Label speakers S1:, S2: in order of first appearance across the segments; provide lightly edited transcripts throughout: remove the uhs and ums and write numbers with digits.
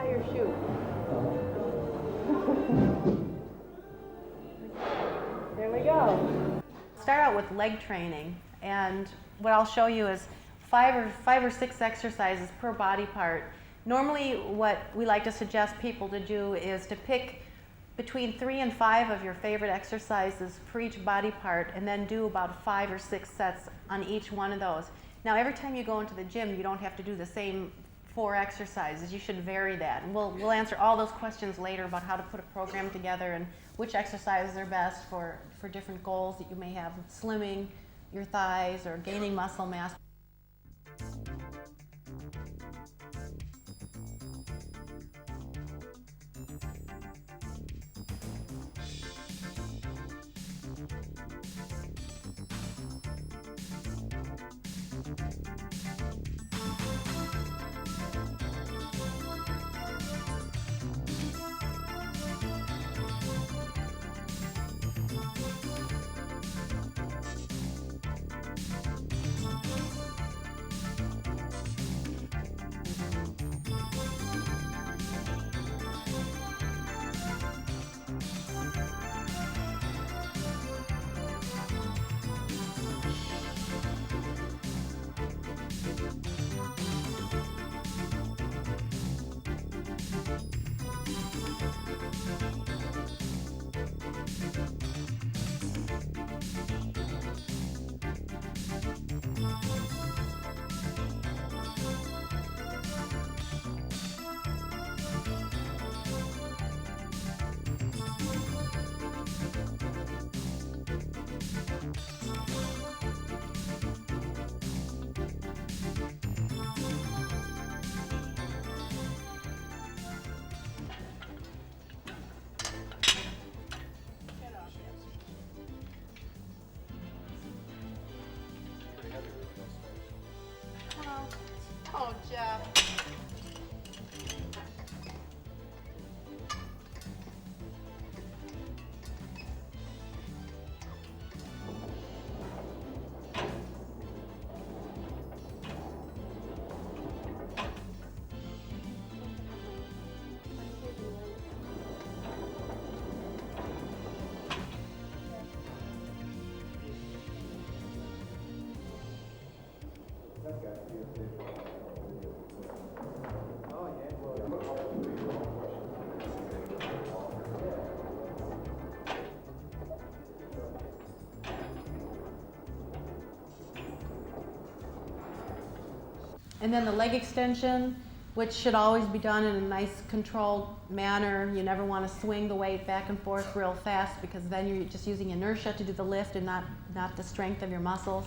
S1: tie your shoe. There we go. Start out with leg training, and what I'll show you is five or six exercises per body part. Normally what we like to suggest people to do is to pick between 3 and 5 of your favorite exercises for each body part, and then do about 5 or 6 sets on each one of those. Now every time you go into the gym, you don't have to do the same 4 exercises. You should vary that, and we'll answer all those questions later about how to put a program together and which exercises are best for different goals that you may have, slimming your thighs or gaining muscle mass. Oh, Jeff. And then the leg extension, which should always be done in a nice controlled manner. You never want to swing the weight back and forth real fast, because then you're just using inertia to do the lift and not the strength of your muscles.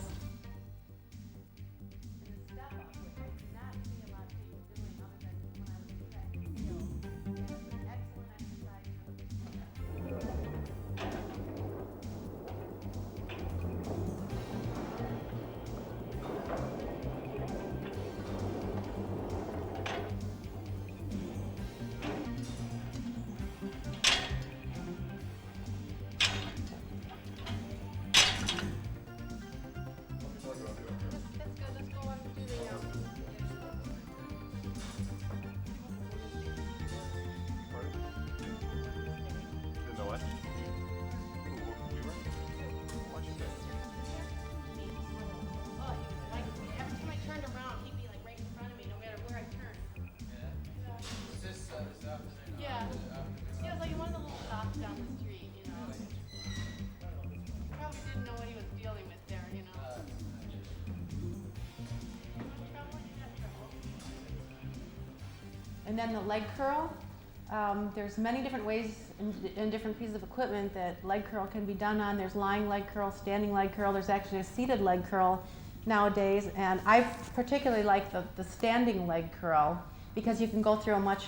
S1: And then the leg curl. There's many different ways and different pieces of equipment that leg curl can be done on. There's lying leg curl, standing leg curl. There's actually a seated leg curl nowadays. And I particularly like the standing leg curl, because you can go through a much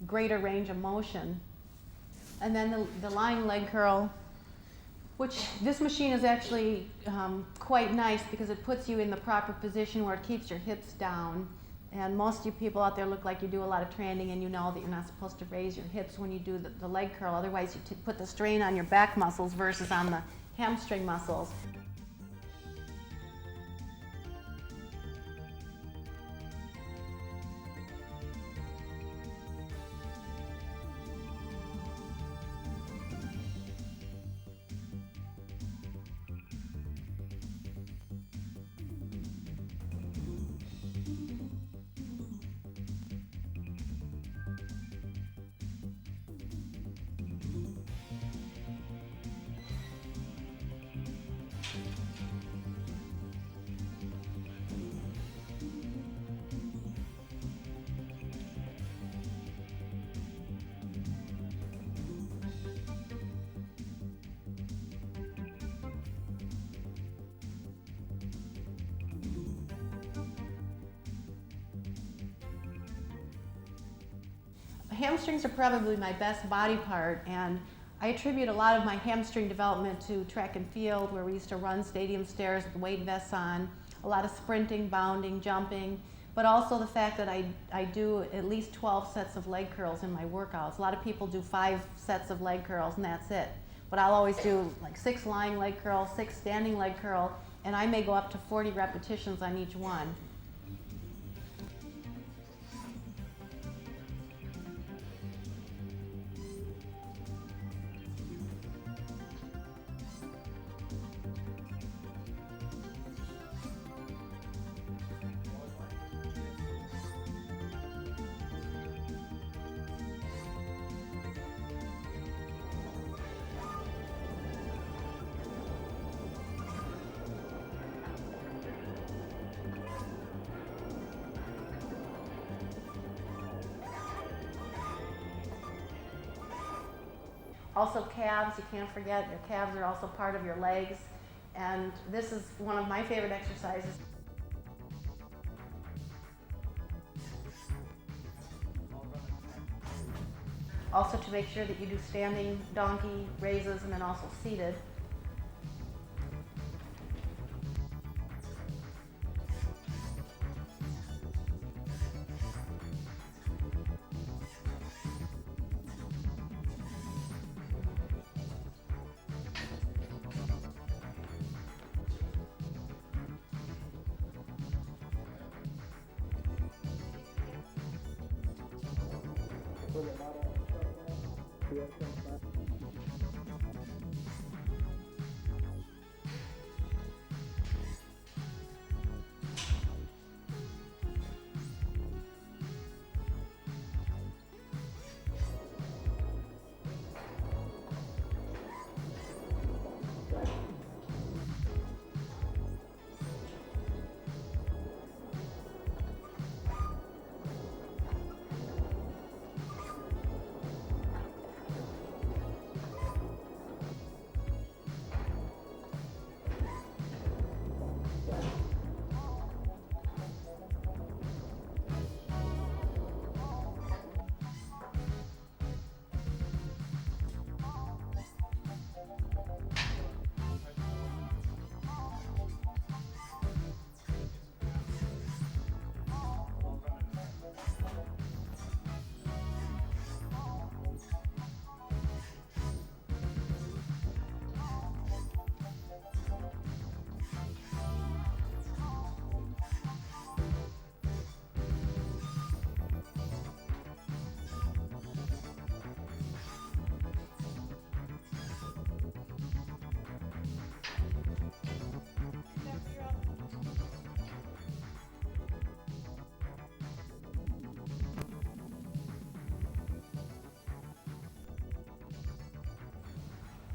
S1: greater range of motion. And then the lying leg curl, which this machine is actually quite nice because it puts you in the proper position where it keeps your hips down. And most of you people out there look like you do a lot of training, and you know that you're not supposed to raise your hips when you do the leg curl. Otherwise, you put the strain on your back muscles versus on the hamstring muscles. hamstrings are probably my best body part, and I attribute a lot of my hamstring development to track and field, where we used to run stadium stairs with weight vests on, a lot of sprinting, bounding, jumping, but also the fact that I do at least 12 sets of leg curls in my workouts. A lot of people do 5 sets of leg curls and that's it. But I'll always do like 6 lying leg curls, 6 standing leg curl, and I may go up to 40 repetitions on each one. Also calves, you can't forget, your calves are also part of your legs. And this is one of my favorite exercises. Also to make sure that you do standing donkey raises and then also seated.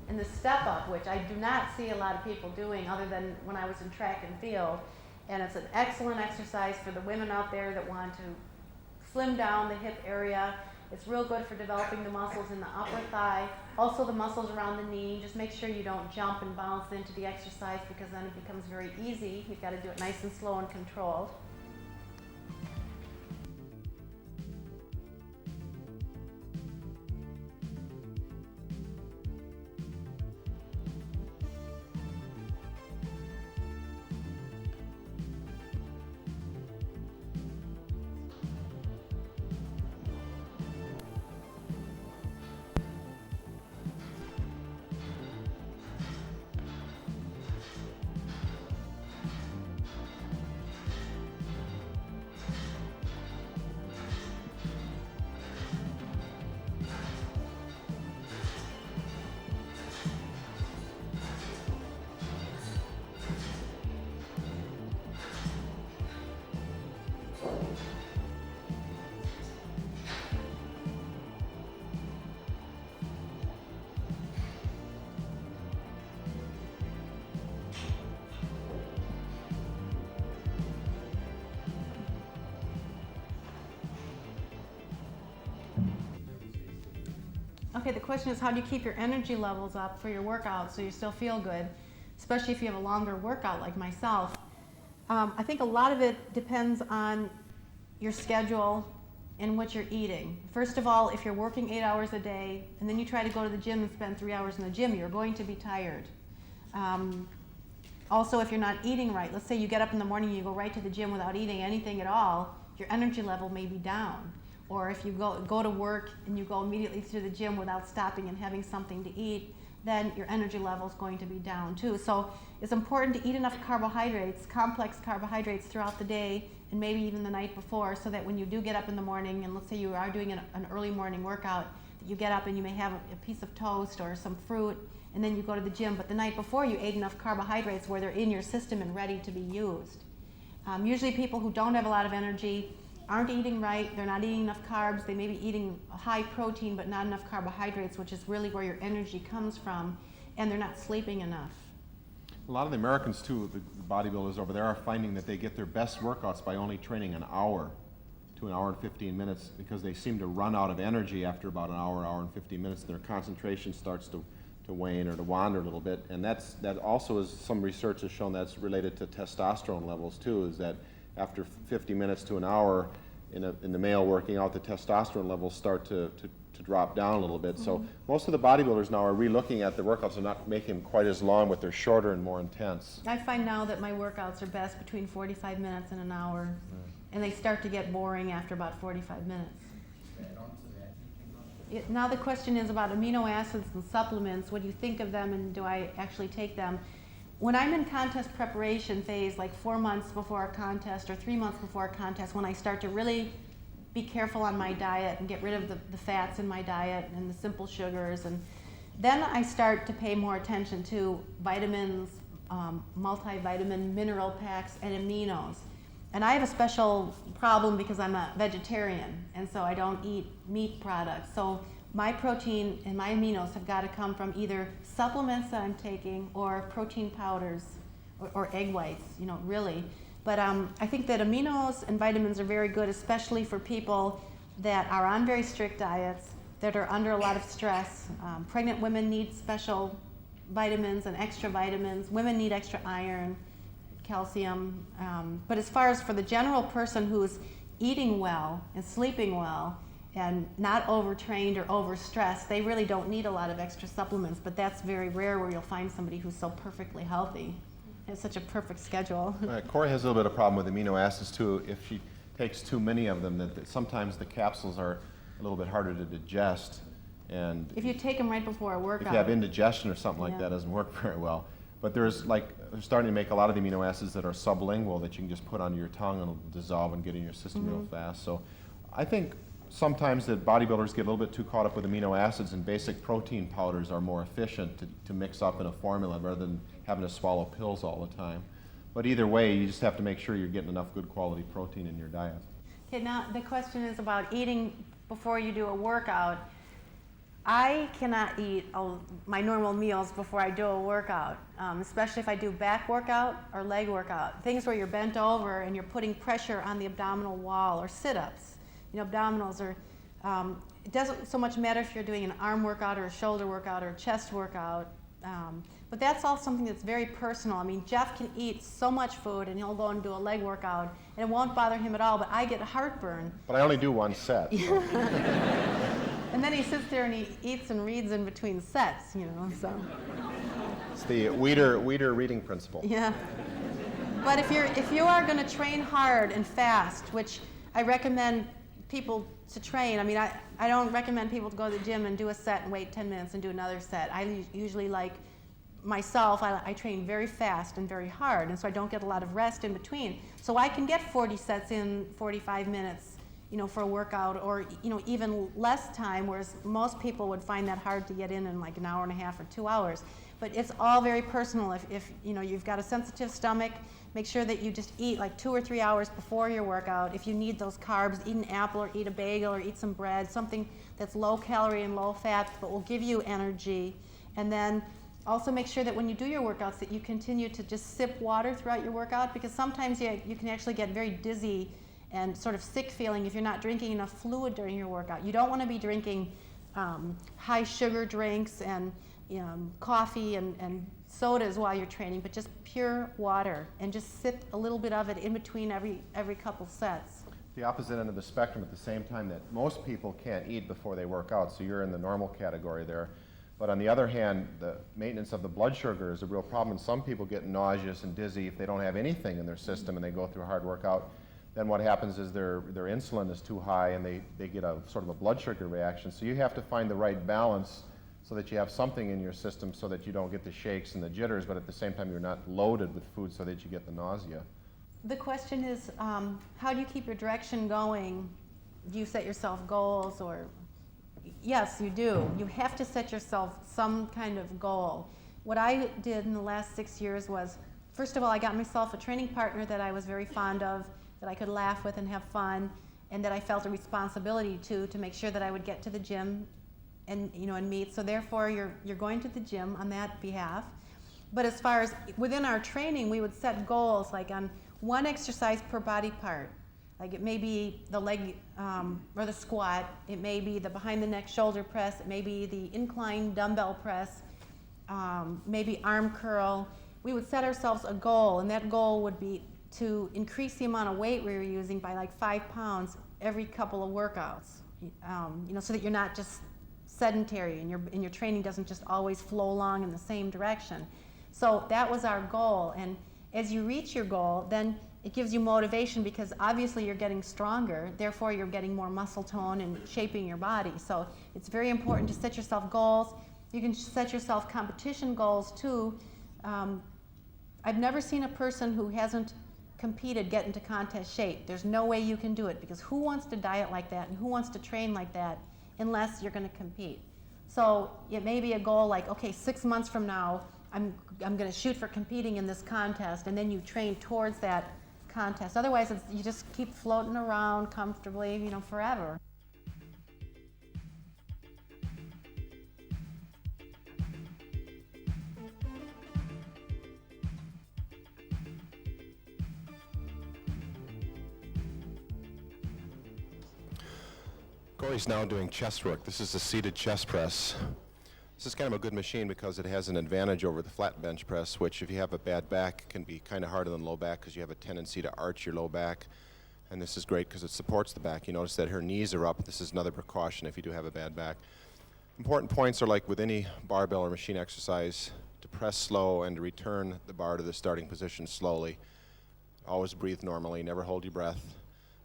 S1: And the step up, which I do not see a lot of people doing other than when I was in track and field. And it's an excellent exercise for the women out there that want to slim down the hip area. It's real good for developing the muscles in the upper thigh, also the muscles around the knee. Just make sure you don't jump and bounce into the exercise, because then it becomes very easy. You've got to do it nice and slow and controlled. Okay, the question is, how do you keep your energy levels up for your workout so you still feel good, especially if you have a longer workout like myself? I think a lot of it depends on your schedule, and what you're eating. First of all, if you're working 8 hours a day and then you try to go to the gym and spend 3 hours in the gym, you're going to be tired. Also, if you're not eating right, let's say you get up in the morning and you go right to the gym without eating anything at all, your energy level may be down. Or if you go to work and you go immediately to the gym without stopping and having something to eat, then your energy level is going to be down too. So it's important to eat enough carbohydrates, complex carbohydrates throughout the day and maybe even the night before, so that when you do get up in the morning and let's say you are doing an early morning workout, that you get up and you may have a piece of toast or some fruit and then you go to the gym, but the night before you ate enough carbohydrates where they're in your system and ready to be used. Usually people who don't have a lot of energy aren't eating right, they're not eating enough carbs, they may be eating high protein but not enough carbohydrates, which is really where your energy comes from, and they're not sleeping enough.
S2: A lot of the Americans too, the bodybuilders over there, are finding that they get their best workouts by only training an hour to an hour and 15 minutes, because they seem to run out of energy after about an hour and 15 minutes. Their concentration starts to wane or to wander a little bit, and that also is, some research has shown that's related to testosterone levels too, is that after 50 minutes to an hour in the male working out, the testosterone levels start to drop down a little bit. So most of the bodybuilders now are re-looking at the workouts and not making them quite as long, but they're shorter and more intense.
S1: I find now that my workouts are best between 45 minutes and an hour, and they start to get boring after about 45 minutes. Now the question is about amino acids and supplements. What do you think of them, and do I actually take them? When I'm in contest preparation phase, like 4 months before a contest or 3 months before a contest, when I start to really be careful on my diet and get rid of the fats in my diet and the simple sugars, and then I start to pay more attention to vitamins, multivitamin, mineral packs, and aminos. And I have a special problem because I'm a vegetarian, and so I don't eat meat products. So my protein and my aminos have got to come from either supplements that I'm taking or protein powders or egg whites, really. But I think that aminos and vitamins are very good, especially for people that are on very strict diets, that are under a lot of stress. Pregnant women need special vitamins and extra vitamins. Women need extra iron, calcium. But as far as for the general person who's eating well and sleeping well and not overtrained or overstressed, they really don't need a lot of extra supplements. But that's very rare where you'll find somebody who's so perfectly healthy. It's such a perfect schedule.
S2: Cory has a little bit of problem with amino acids too. If she takes too many of them, that sometimes the capsules are a little bit harder to digest. And
S1: if you take them right before a workout.
S2: If you have indigestion or something like that, it doesn't work very well. But they're starting to make a lot of the amino acids that are sublingual that you can just put under your tongue and it'll dissolve and get in your system real fast. So I think sometimes that bodybuilders get a little bit too caught up with amino acids, and basic protein powders are more efficient to mix up in a formula rather than having to swallow pills all the time. But either way, you just have to make sure you're getting enough good quality protein in your diet.
S1: Okay, now the question is about eating before you do a workout. I cannot eat my normal meals before I do a workout, especially if I do back workout or leg workout. Things where you're bent over and you're putting pressure on the abdominal wall, or sit-ups. Abdominals are, it doesn't so much matter if you're doing an arm workout or a shoulder workout or a chest workout, but that's all something that's very personal. I mean, Jeff can eat so much food and he'll go and do a leg workout and it won't bother him at all, but I get heartburn.
S2: But I only do one set. So.
S1: And then he sits there and he eats and reads in between sets, so.
S2: It's the Weider reading principle.
S1: Yeah. But if you are going to train hard and fast, which I recommend people to train. I mean, I don't recommend people to go to the gym and do a set and wait 10 minutes and do another set. I usually, like myself, I train very fast and very hard, and so I don't get a lot of rest in between. So I can get 40 sets in 45 minutes, for a workout, or, even less time, whereas most people would find that hard to get in like an hour and a half or 2 hours. But it's all very personal. If you've got a sensitive stomach, make sure that you just eat like 2 or 3 hours before your workout. If you need those carbs, eat an apple or eat a bagel or eat some bread, something that's low calorie and low fat but will give you energy. And then also make sure that when you do your workouts that you continue to just sip water throughout your workout, because sometimes you can actually get very dizzy and sort of sick feeling if you're not drinking enough fluid during your workout. You don't want to be drinking high sugar drinks and coffee and sodas while you're training, but just pure water, and just sip a little bit of it in between every couple sets.
S2: the opposite end of the spectrum at the same time that most people can't eat before they work out, so you're in the normal category there. But on the other hand, the maintenance of the blood sugar is a real problem, and some people get nauseous and dizzy if they don't have anything in their system and they go through a hard workout. Then what happens is their insulin is too high and they get a sort of a blood sugar reaction. So you have to find the right balance so that you have something in your system so that you don't get the shakes and the jitters, but at the same time you're not loaded with food so that you get the nausea.
S1: The question is, how do you keep your direction going? Do you set yourself goals or? Yes, you do. You have to set yourself some kind of goal. What I did in the last 6 years was, first of all, I got myself a training partner that I was very fond of, that I could laugh with and have fun, and that I felt a responsibility to make sure that I would get to the gym and meet. So therefore, you're going to the gym on that behalf. But as far as within our training, we would set goals like on one exercise per body part. Like it may be the leg or the squat, it may be the behind the neck shoulder press, it may be the incline dumbbell press, maybe arm curl. We would set ourselves a goal, and that goal would be to increase the amount of weight we were using by like 5 pounds every couple of workouts. So that you're not just sedentary and your training doesn't just always flow along in the same direction. So that was our goal, and as you reach your goal, then it gives you motivation because obviously you're getting stronger, therefore you're getting more muscle tone and shaping your body. So it's very important to set yourself goals. You can set yourself competition goals too. I've never seen a person who hasn't competed get into contest shape. There's no way you can do it because who wants to diet like that and who wants to train like that unless you're going to compete? So it may be a goal like, okay, 6 months from now, I'm going to shoot for competing in this contest, and then you train towards that contest. Otherwise, you just keep floating around comfortably, forever.
S2: Cory's now doing chest work. This is a seated chest press. This is kind of a good machine because it has an advantage over the flat bench press, which if you have a bad back can be kind of harder than low back because you have a tendency to arch your low back. And this is great because it supports the back. You notice that her knees are up. This is another precaution if you do have a bad back. Important points are like with any barbell or machine exercise, to press slow and to return the bar to the starting position slowly. Always breathe normally, never hold your breath.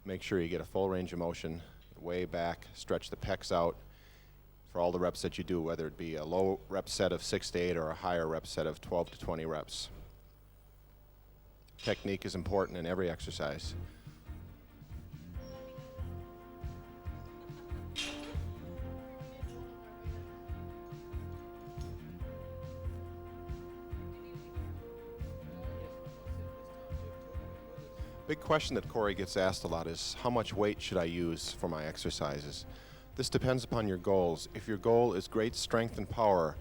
S2: Make sure you get a full range of motion, way back, stretch the pecs out for all the reps that you do, whether it be a low rep set of 6 to 8 or a higher rep set of 12 to 20 reps. Technique is important in every exercise. Big question that Cory gets asked a lot is, how much weight should I use for my exercises? This depends upon your goals. If your goal is great strength and power,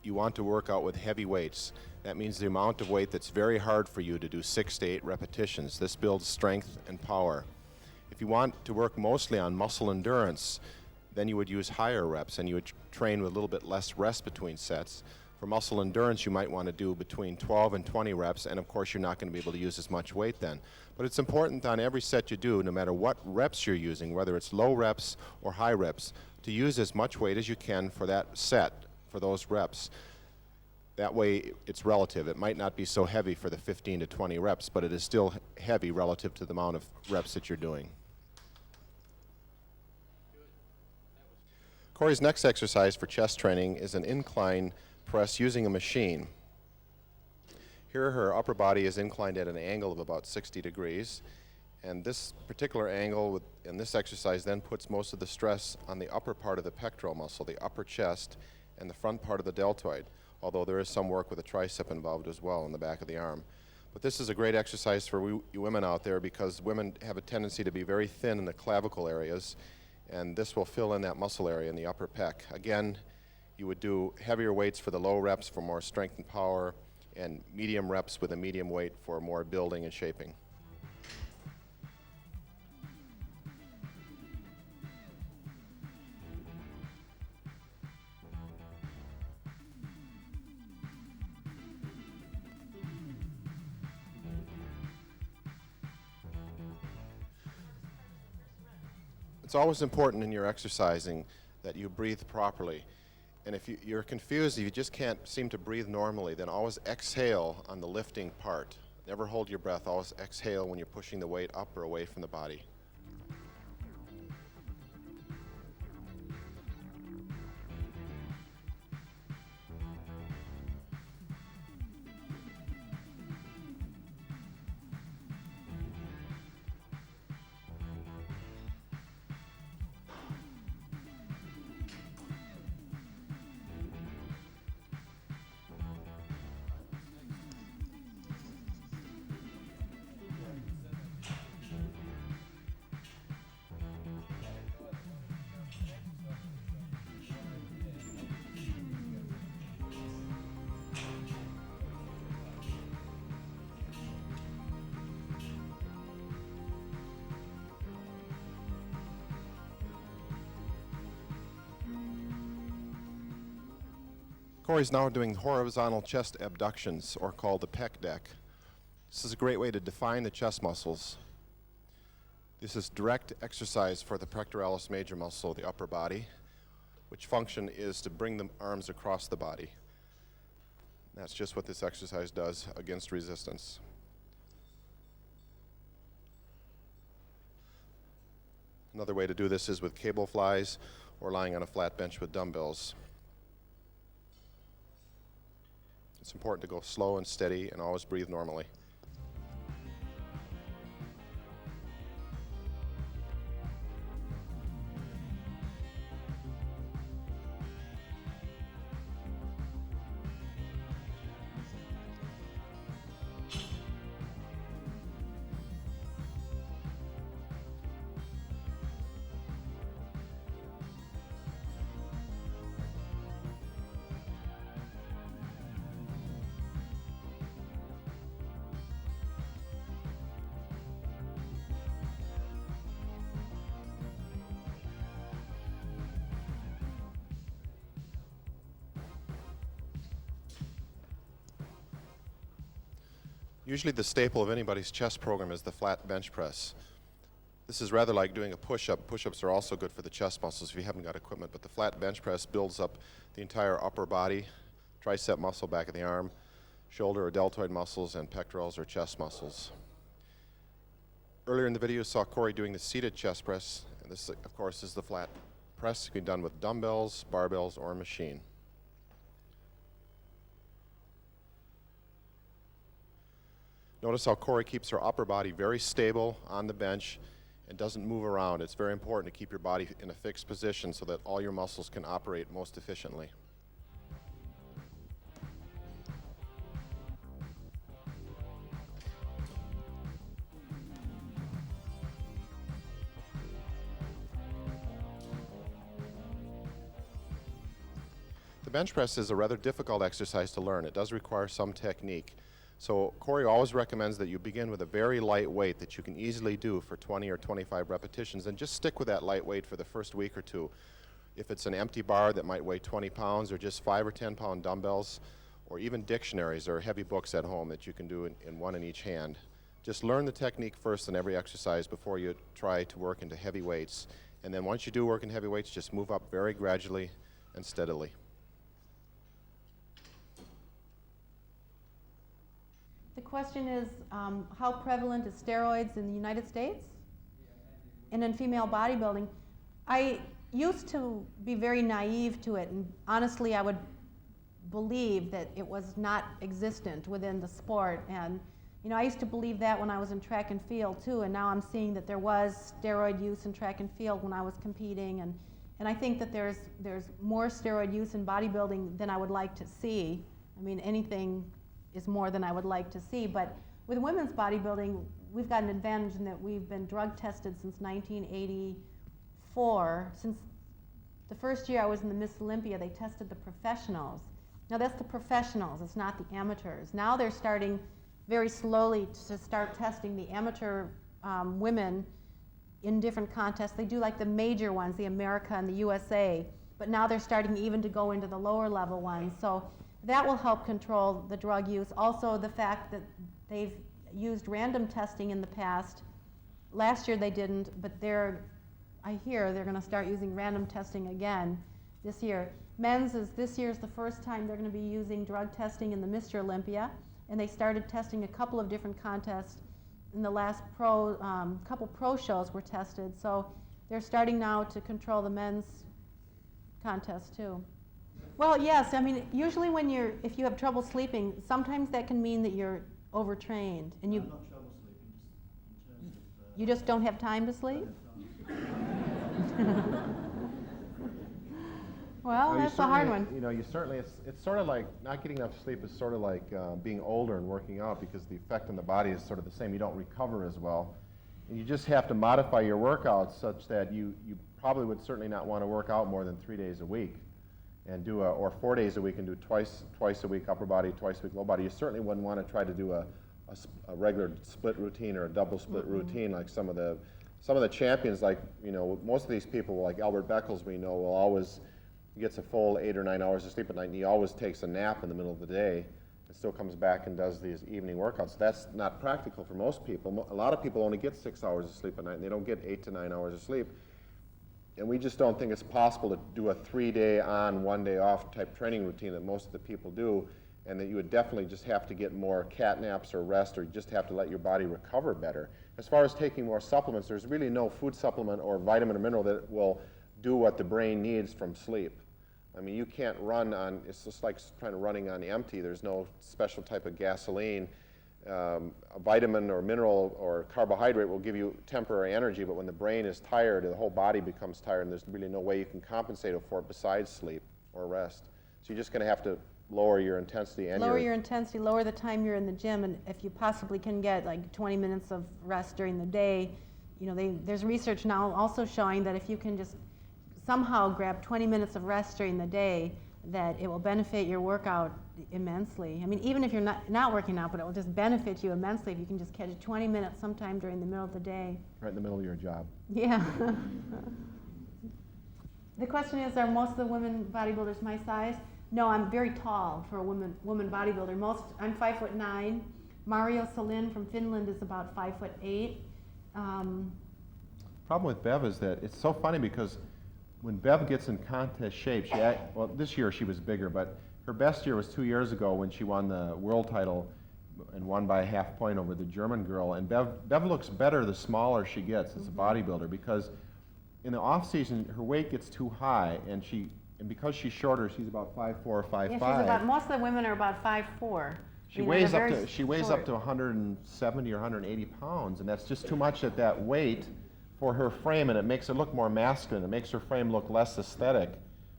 S2: you want to work out with heavy weights. That means the amount of weight that's very hard for you to do 6 to 8 repetitions. This builds strength and power. If you want to work mostly on muscle endurance, then you would use higher reps and you would train with a little bit less rest between sets. For muscle endurance, you might want to do between 12 and 20 reps, and of course you're not going to be able to use as much weight then. But it's important on every set you do, no matter what reps you're using, whether it's low reps or high reps, to use as much weight as you can for that set, for those reps. That way it's relative. It might not be so heavy for the 15 to 20 reps, but it is still heavy relative to the amount of reps that you're doing. Cory's next exercise for chest training is an incline press using a machine. Here her upper body is inclined at an angle of about 60 degrees, and this particular angle in this exercise then puts most of the stress on the upper part of the pectoral muscle, the upper chest, and the front part of the deltoid, although there is some work with the tricep involved as well in the back of the arm. But this is a great exercise for you women out there because women have a tendency to be very thin in the clavicle areas, and this will fill in that muscle area in the upper pec. Again, you would do heavier weights for the low reps for more strength and power, and medium reps with a medium weight for more building and shaping. It's always important in your exercising that you breathe properly. And if you're confused, if you just can't seem to breathe normally, then always exhale on the lifting part. Never hold your breath. Always exhale when you're pushing the weight up or away from the body. Cory's now doing horizontal chest abductions, or called the pec deck. This is a great way to define the chest muscles. This is direct exercise for the pectoralis major muscle, the upper body, which function is to bring the arms across the body. That's just what this exercise does against resistance. Another way to do this is with cable flies or lying on a flat bench with dumbbells. It's important to go slow and steady and always breathe normally. Usually the staple of anybody's chest program is the flat bench press. This is rather like doing a push-up. Push-ups are also good for the chest muscles if you haven't got equipment, but the flat bench press builds up the entire upper body, tricep muscle back of the arm, shoulder or deltoid muscles, and pectorals or chest muscles. Earlier in the video you saw Cory doing the seated chest press, and this of course is the flat press. It can be done with dumbbells, barbells, or a machine. Notice how Cory keeps her upper body very stable on the bench and doesn't move around. It's very important to keep your body in a fixed position so that all your muscles can operate most efficiently. The bench press is a rather difficult exercise to learn. It does require some technique. So Cory always recommends that you begin with a very light weight that you can easily do for 20 or 25 repetitions, and just stick with that light weight for the first week or two. If it's an empty bar that might weigh 20 pounds, or just 5 or 10 pound dumbbells, or even dictionaries or heavy books at home that you can do in one in each hand. Just learn the technique first in every exercise before you try to work into heavy weights. And then once you do work in heavy weights, just move up very gradually and steadily.
S1: The question is, how prevalent is steroids in the United States and in female bodybuilding? I used to be very naive to it, and honestly I would believe that it was not existent within the sport. And you know, I used to believe that when I was in track and field too, and now I'm seeing that there was steroid use in track and field when I was competing, and I think that there's more steroid use in bodybuilding than I would like to see. I mean, anything is more than I would like to see. But with women's bodybuilding, we've got an advantage in that we've been drug tested since 1984. Since the first year I was in the Miss Olympia, they tested the professionals. Now that's the professionals, it's not the amateurs. Now they're starting very slowly to start testing the amateur women in different contests. They do like the major ones, the America and the USA, but now they're starting even to go into the lower level ones. So that will help control the drug use. Also, the fact that they've used random testing in the past. Last year they didn't, but they're I hear they're going to start using random testing again this year. This year is the first time they're going to be using drug testing in the Mr. Olympia, and they started testing a couple of different contests. In the last couple pro shows were tested, so they're starting now to control the men's contest too. Well, yes, I mean, usually if you have trouble sleeping, sometimes that can mean that you're overtrained, and
S3: Not trouble sleeping, just in terms of...
S1: you just don't have time to sleep? Well, that's a hard one.
S2: You know, you certainly, it's sort of like, not getting enough sleep is sort of like being older and working out, because the effect on the body is sort of the same. You don't recover as well. And you just have to modify your workouts such that you probably would certainly not want to work out more than 3 days a week and or 4 days a week and do twice a week upper body, twice a week lower body. You certainly wouldn't want to try to do a regular split routine or a double split routine like some of the champions, like, you know, most of these people like Albert Beckles, we know, will always gets a full 8 or 9 hours of sleep at night, and he always takes a nap in the middle of the day and still comes back and does these evening workouts. That's not practical for most people. A lot of people only get 6 hours of sleep at night, and they don't get 8 to 9 hours of sleep. And we just don't think it's possible to do a 3-day on, 1 day off type training routine that most of the people do, and that you would definitely just have to get more cat naps or rest, or you just have to let your body recover better. As far as taking more supplements, there's really no food supplement or vitamin or mineral that will do what the brain needs from sleep. I mean, you can't run on, it's just like running on empty. There's no special type of gasoline. A vitamin or mineral or carbohydrate will give you temporary energy, but when the brain is tired, the whole body becomes tired, and there's really no way you can compensate for it besides sleep or rest. So you're just going to have to lower your intensity. And
S1: lower your intensity, lower the time you're in the gym, and if you possibly can get like 20 minutes of rest during the day, you know, there's research now also showing that if you can just somehow grab 20 minutes of rest during the day, that it will benefit your workout immensely. I mean, even if you're not working out, but it will just benefit you immensely if you can just catch 20 minutes sometime during the middle of the day.
S2: Right in the middle of your job.
S1: Yeah. The question is, are most of the women bodybuilders my size? No, I'm very tall for a woman bodybuilder. I'm 5'9". Mario Salin from Finland is about 5'8".
S2: Problem with Bev is that it's so funny, because when Bev gets in contest shape, well, this year she was bigger, but her best year was 2 years ago when she won the world title and won by a half point over the German girl. And Bev looks better the smaller she gets as a bodybuilder, because in the off season her weight gets too high, and because she's shorter, she's about 5'4" or 5'5".
S1: Yeah, most of the women are about 5'4".
S2: She weighs up to 170 or 180 pounds, and that's just too much at that weight for her frame, and it makes her look more masculine. It makes her frame look less aesthetic.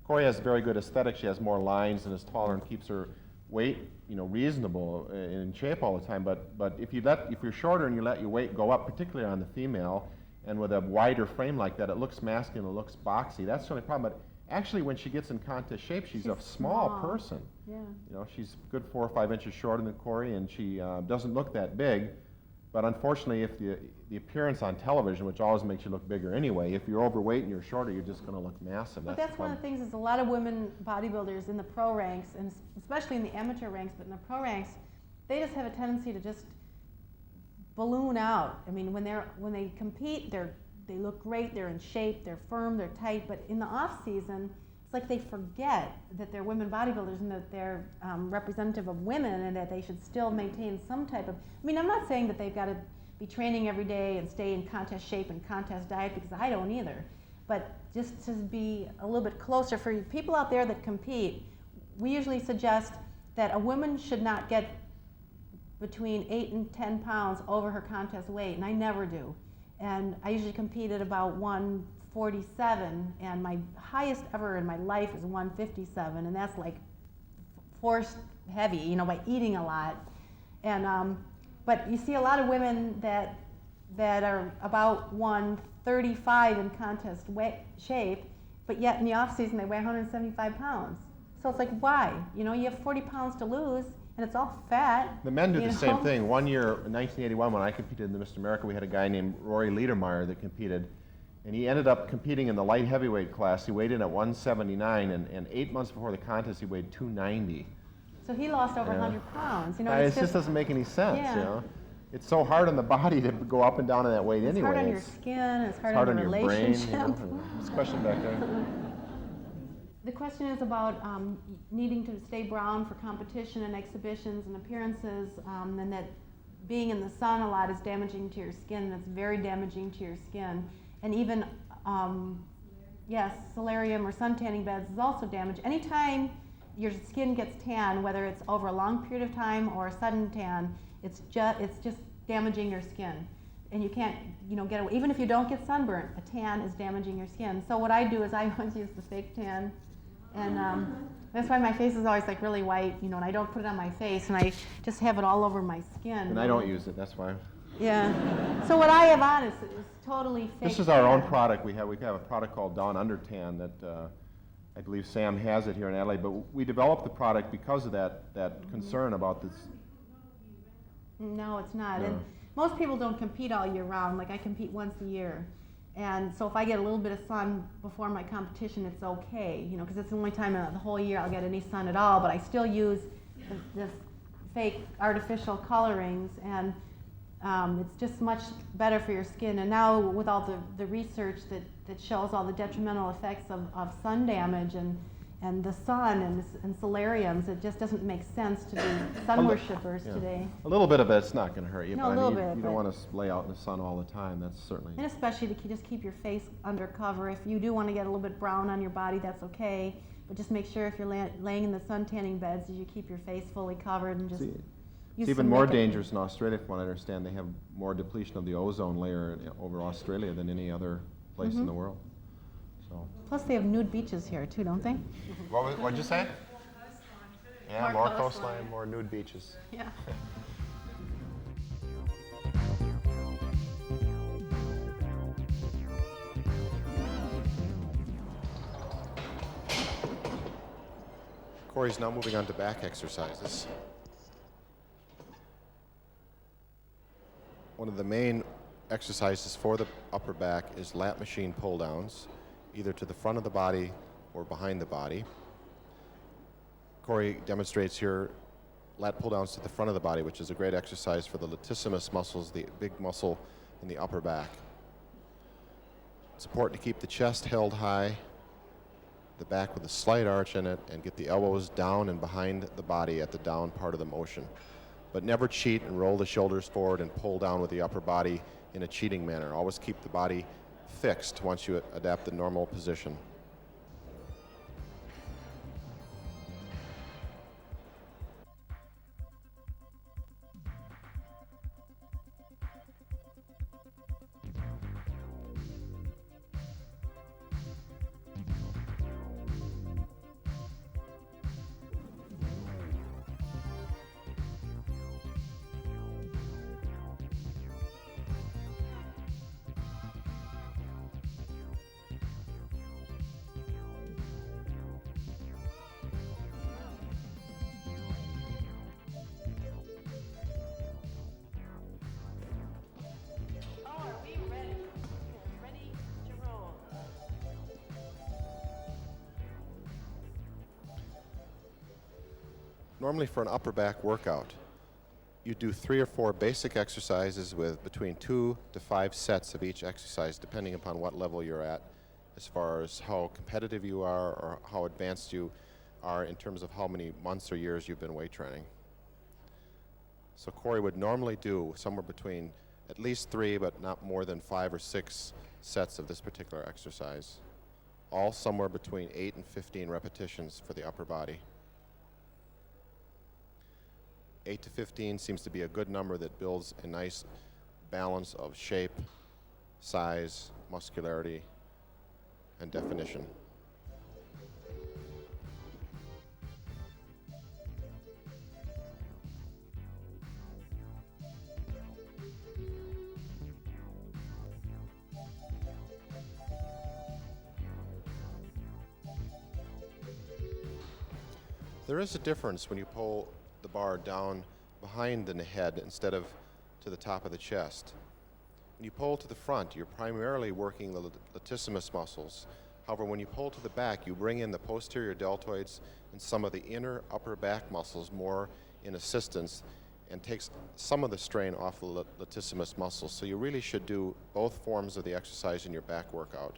S2: Cory has very good aesthetic. She has more lines and is taller and keeps her weight, you know, reasonable in shape all the time. But if you're shorter and you let your weight go up, particularly on the female, and with a wider frame like that, it looks masculine. It looks boxy. That's the only problem. But actually, when she gets in contest shape, she's a small person.
S1: Yeah.
S2: You know, she's a good 4 or 5 inches shorter than Cory, and she doesn't look that big. But unfortunately, if the appearance on television, which always makes you look bigger anyway, if you're overweight and you're shorter, you're just going to look massive.
S1: But that's one of the things, is a lot of women bodybuilders in the pro ranks, and especially in the amateur ranks, but in the pro ranks, they just have a tendency to just balloon out. I mean, when they compete, they look great, they're in shape, they're firm, they're tight, but in the off season, it's like they forget that they're women bodybuilders and that they're representative of women, and that they should still maintain some type of, I mean, I'm not saying that they've got to be training every day and stay in contest shape and contest diet, because I don't either, but just to be a little bit closer. For people out there that compete, we usually suggest that a woman should not get between 8 and 10 pounds over her contest weight, and I never do. And I usually compete at about 147, and my highest ever in my life is 157, and that's like forced heavy, you know, by eating a lot. And but you see a lot of women that are about 135 in contest shape, but yet in the off season they weigh 175 pounds. So it's like, why? You know, you have 40 pounds to lose, and it's all fat.
S2: The men do the same thing. One year, in 1981, when I competed in the Mr. America, we had a guy named Rory Liedermeyer that competed, and he ended up competing in the light heavyweight class. He weighed in at 179, and 8 months before the contest, he weighed 290.
S1: So he lost over 100 pounds. You know,
S2: It just doesn't make any sense,
S1: yeah.
S2: you know. it's so hard on the body to go up and down in that weight
S1: It's
S2: anyway.
S1: hard on your skin, it's hard,
S2: hard
S1: on
S2: on
S1: your
S2: your brain.
S1: relationship.
S2: You know? This question back there.
S1: The question is about needing to stay brown for competition and exhibitions and appearances, and that being in the sun a lot is damaging to your skin, and it's very damaging to your skin. And even, yes, solarium or sun tanning beds is also damaged. Anytime your skin gets tan, whether it's over a long period of time or a sudden tan, it's just damaging your skin. And you can't, get away. Even if you don't get sunburn, a tan is damaging your skin. So what I do is I always use the fake tan. And that's why my face is always like really white, and I don't put it on my face, and I just have it all over my skin.
S2: And I don't use it, that's why.
S1: Yeah. So what I have on is totally fake.
S2: This is our own product. We have a product called Dawn Under Tan that I believe Sam has it here in Adelaide, but we developed the product because of that concern about this.
S1: No, it's not.
S2: No.
S1: And most people don't compete all year round. Like I compete once a year. And so if I get a little bit of sun before my competition, it's okay, because it's the only time the whole year I'll get any sun at all. But I still use the fake artificial colorings, and it's just much better for your skin. And now with all the research that shows all the detrimental effects of sun damage and the sun and solariums, it just doesn't make sense to be sun worshippers today.
S2: A little bit of it's not going to hurt you,
S1: No,
S2: but
S1: a
S2: I
S1: little
S2: mean,
S1: bit,
S2: you don't want to lay out in the sun all the time. That's certainly.
S1: And especially to just keep your face under cover. If you do want to get a little bit brown on your body, that's okay. But just make sure if you're laying in the sun tanning beds, you keep your face fully covered and just use
S2: It's even
S1: some
S2: more
S1: makeup.
S2: dangerous in Australia, from what I understand. They have more depletion of the ozone layer over Australia than any other place in the world. So.
S1: Plus they have nude beaches here too, don't they?
S2: What'd you say? Yeah,
S1: More
S2: more
S1: coastline.
S2: coastline, more nude beaches.
S1: Yeah.
S2: Cory's now moving on to back exercises. One of the main exercises for the upper back is lat machine pull downs, either to the front of the body or behind the body. Cory demonstrates here lat pull downs to the front of the body, which is a great exercise for the latissimus muscles, the big muscle in the upper back. It's important to keep the chest held high, the back with a slight arch in it, and get the elbows down and behind the body at the down part of the motion. But never cheat and roll the shoulders forward and pull down with the upper body in a cheating manner. Always keep the body fixed once you adapt the normal position. Normally for an upper back workout, you do 3 or 4 basic exercises with between 2 to 5 sets of each exercise, depending upon what level you're at, as far as how competitive you are or how advanced you are in terms of how many months or years you've been weight training. So Cory would normally do somewhere between at least 3, but not more than 5 or 6 sets of this particular exercise, all somewhere between 8 and 15 repetitions for the upper body. 8 to 15 seems to be a good number that builds a nice balance of shape, size, muscularity, and definition. There is a difference when you pull the bar down behind the head instead of to the top of the chest. When you pull to the front, you're primarily working the latissimus muscles. However, when you pull to the back, you bring in the posterior deltoids and some of the inner upper back muscles more in assistance, and takes some of the strain off the latissimus muscle. So you really should do both forms of the exercise in your back workout.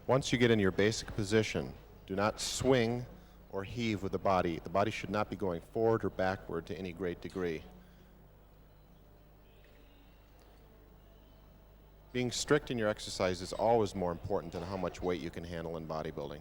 S2: Once you get in your basic position, do not swing or heave with the body. The body should not be going forward or backward to any great degree. Being strict in your exercise is always more important than how much weight you can handle in bodybuilding.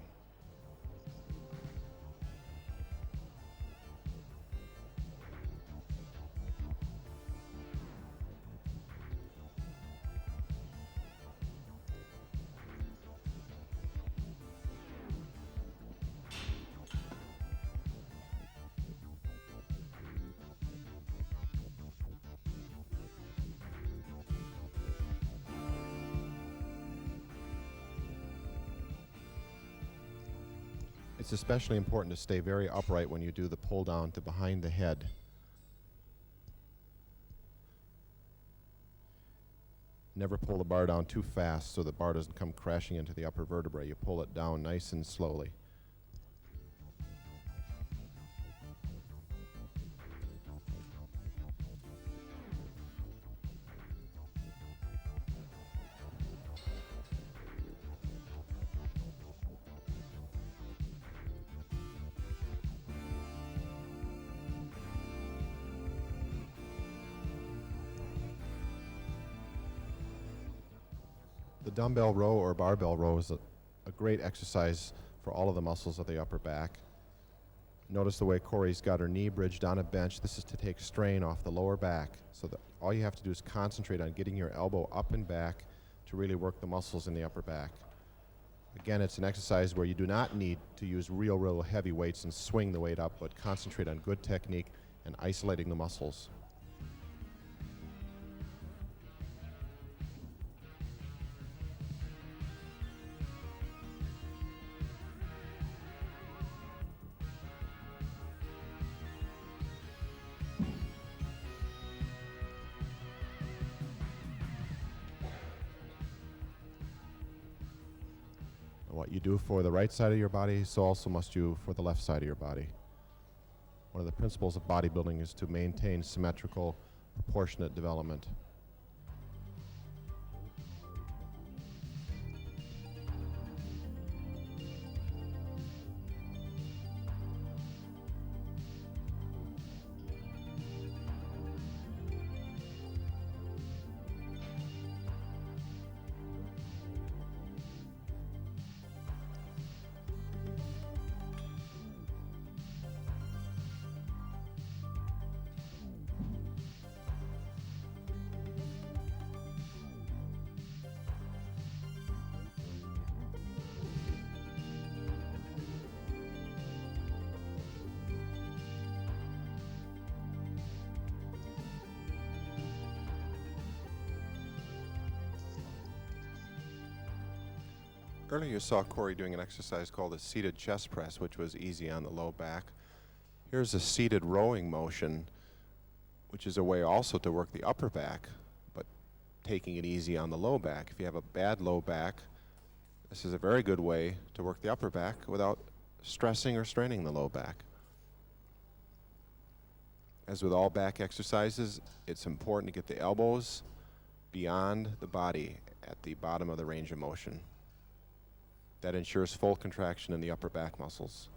S2: It's especially important to stay very upright when you do the pull down to behind the head. Never pull the bar down too fast so the bar doesn't come crashing into the upper vertebrae. You pull it down nice and slowly. The dumbbell row or barbell row is a great exercise for all of the muscles of the upper back. Notice the way Cory's got her knee bridged on a bench. This is to take strain off the lower back, so that all you have to do is concentrate on getting your elbow up and back to really work the muscles in the upper back. Again, it's an exercise where you do not need to use real heavy weights and swing the weight up, but concentrate on good technique and isolating the muscles. What you do for the right side of your body, so also must you for the left side of your body. One of the principles of bodybuilding is to maintain symmetrical, proportionate development. Earlier you saw Cory doing an exercise called a seated chest press, which was easy on the low back. Here's a seated rowing motion, which is a way also to work the upper back, but taking it easy on the low back. If you have a bad low back, this is a very good way to work the upper back without stressing or straining the low back. As with all back exercises, it's important to get the elbows beyond the body at the bottom of the range of motion. That ensures full contraction in the upper back muscles.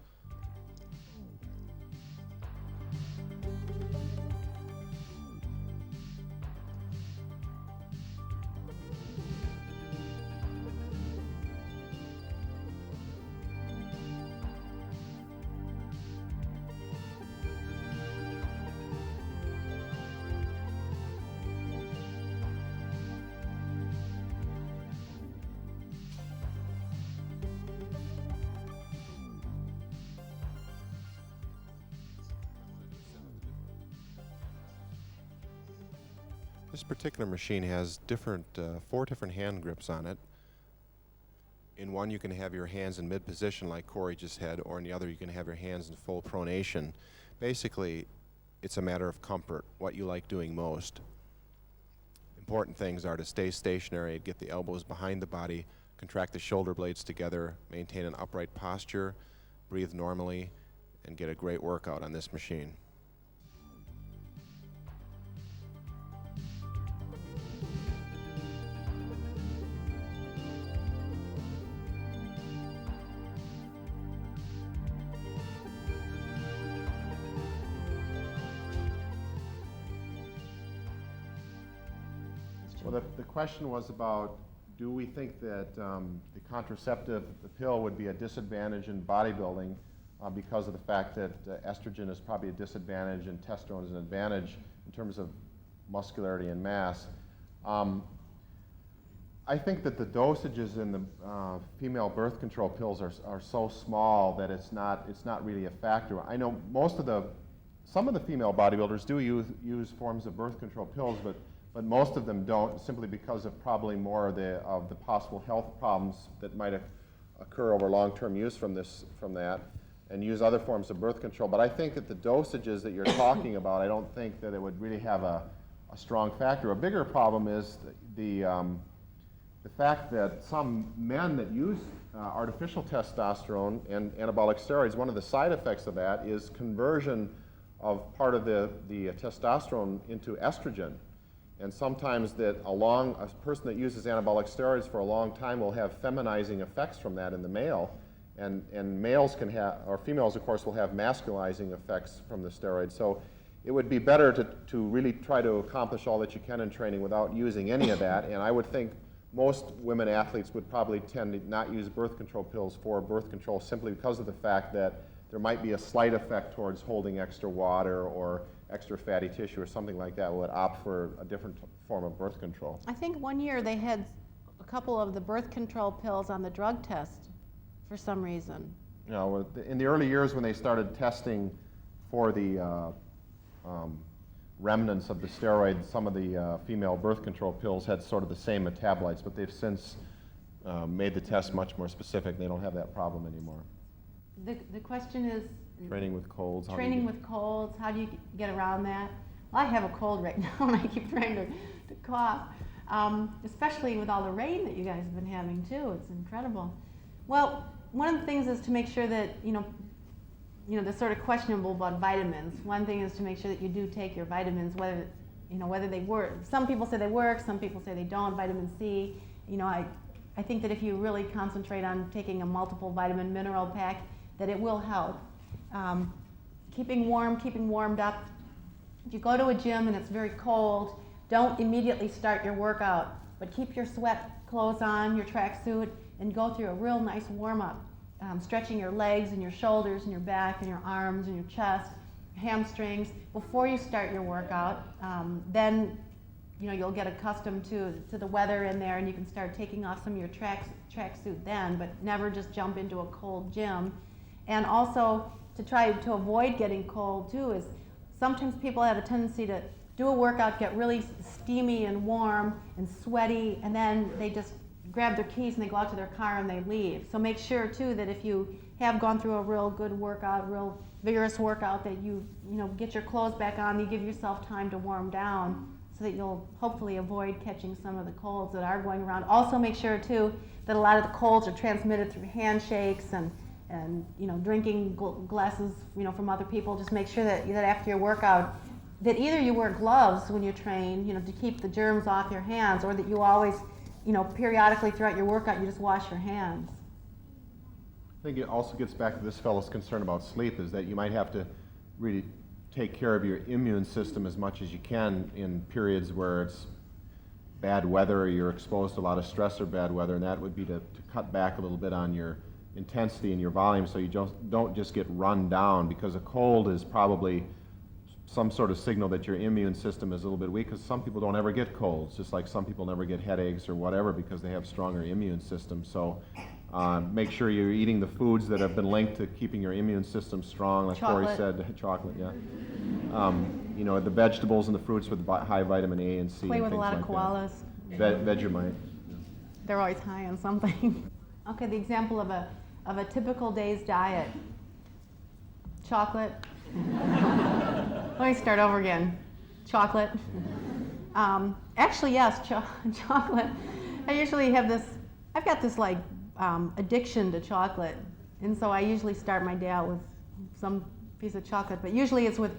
S2: This particular machine has four different hand grips on it. In one, you can have your hands in mid-position like Cory just had, or in the other, you can have your hands in full pronation. Basically, it's a matter of comfort, what you like doing most. Important things are to stay stationary, get the elbows behind the body, contract the shoulder blades together, maintain an upright posture, breathe normally, and get a great workout on this machine. Well, the question was about, do we think that the contraceptive, the pill, would be a disadvantage in bodybuilding because of the fact that estrogen is probably a disadvantage and testosterone is an advantage in terms of muscularity and mass. I think that the dosages in the female birth control pills are so small that it's not really a factor. I know some of the female bodybuilders do use forms of birth control pills, but most of them don't, simply because of probably more of the possible health problems that might occur over long-term use from that, and use other forms of birth control. But I think that the dosages that you're talking about, I don't think that it would really have a strong factor. A bigger problem is the fact that some men that use artificial testosterone and anabolic steroids, one of the side effects of that is conversion of part of the testosterone into estrogen. And sometimes a person that uses anabolic steroids for a long time will have feminizing effects from that in the male. And males can have, or females of course, will have masculizing effects from the steroids. So it would be better to really try to accomplish all that you can in training without using any of that. And I would think most women athletes would probably tend to not use birth control pills for birth control simply because of the fact that there might be a slight effect towards holding extra water or extra fatty tissue or something like that, would opt for a different form of birth control.
S1: I think one year they had a couple of the birth control pills on the drug test for some reason.
S2: You know, in the early years when they started testing for the remnants of the steroids, some of the female birth control pills had sort of the same metabolites, but they've since made the test much more specific. They don't have that problem anymore.
S1: The question is,
S2: training with colds.
S1: Training with colds, how do you get around that? Well, I have a cold right now and I keep trying to cough, especially with all the rain that you guys have been having too. It's incredible. Well, one of the things is to make sure that, the sort of questionable about vitamins. One thing is to make sure that you do take your vitamins, whether they work. Some people say they work, some people say they don't. Vitamin C, I think that if you really concentrate on taking a multiple vitamin mineral pack, that it will help. Keeping warmed up. If you go to a gym and it's very cold, don't immediately start your workout, but keep your sweat clothes on, your tracksuit, and go through a real nice warm-up, stretching your legs and your shoulders and your back and your arms and your chest, hamstrings, before you start your workout. Then you'll get accustomed to the weather in there, and you can start taking off some of your tracksuit then, but never just jump into a cold gym. And also, to try to avoid getting cold too, is sometimes people have a tendency to do a workout, get really steamy and warm and sweaty, and then they just grab their keys and they go out to their car and they leave. So make sure too that if you have gone through a real good workout, real vigorous workout, that you get your clothes back on, you give yourself time to warm down so that you'll hopefully avoid catching some of the colds that are going around. Also make sure too that a lot of the colds are transmitted through handshakes and drinking glasses, from other people. Just make sure that after your workout, that either you wear gloves when you train, to keep the germs off your hands, or that you always, periodically throughout your workout, you just wash your hands.
S2: I think it also gets back to this fellow's concern about sleep, is that you might have to really take care of your immune system as much as you can in periods where it's bad weather, or you're exposed to a lot of stress or bad weather, and that would be to cut back a little bit on your intensity and your volume, so you don't just get run down, because a cold is probably some sort of signal that your immune system is a little bit weak, because some people don't ever get colds, just like some people never get headaches or whatever because they have stronger immune systems. So make sure you're eating the foods that have been linked to keeping your immune system strong, like Cory said, chocolate, yeah. you know, the vegetables and the fruits with high vitamin A and C
S1: Play
S2: and
S1: with a
S2: things
S1: lot of
S2: like
S1: koalas.
S2: that. Vegemite.
S1: They're always high on something. Okay, the example of a typical day's diet. Chocolate. Let me start over again. Chocolate. Actually, yes, chocolate. I usually have this, I've got this like addiction to chocolate. And so I usually start my day out with some piece of chocolate, but usually it's with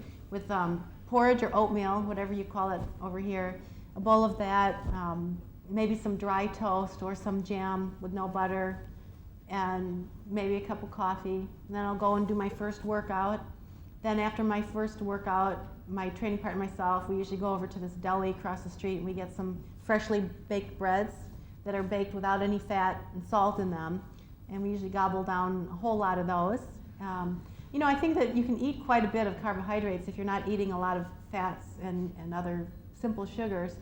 S1: porridge or oatmeal, whatever you call it over here. A bowl of that, maybe some dry toast or some jam with no butter, and maybe a cup of coffee. And then I'll go and do my first workout. Then after my first workout, my training partner and myself, we usually go over to this deli across the street and we get some freshly baked breads that are baked without any fat and salt in them. And we usually gobble down a whole lot of those. You know, I think that you can eat quite a bit of carbohydrates if you're not eating a lot of fats and other simple sugars.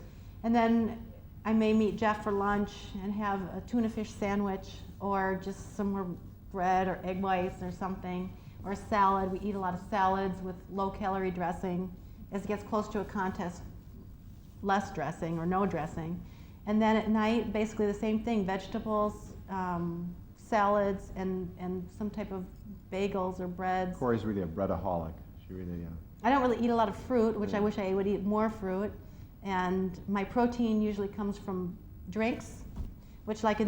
S1: And then I may meet Jeff for lunch and have a tuna fish sandwich or just some more bread or egg whites or something, or salad. We eat a lot of salads with low calorie dressing. As it gets close to a contest, less dressing or no dressing. And then at night, basically the same thing, vegetables, salads, and some type of bagels or breads.
S2: Cory's really a breadaholic. She really,
S1: I don't really eat a lot of fruit, which I
S2: Yeah.
S1: wish I would eat more fruit. And my protein usually comes from drinks, which like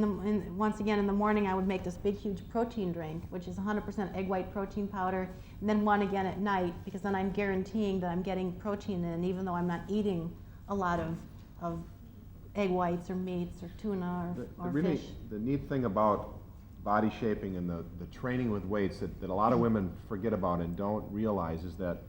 S1: once again in the morning I would make this big huge protein drink, which is 100% egg white protein powder, and then one again at night, because then I'm guaranteeing that I'm getting protein in, even though I'm not eating a lot of egg whites or meats or tuna or
S2: really,
S1: fish.
S2: the neat thing about body shaping and the training with weights that a lot of women forget about and don't realize is that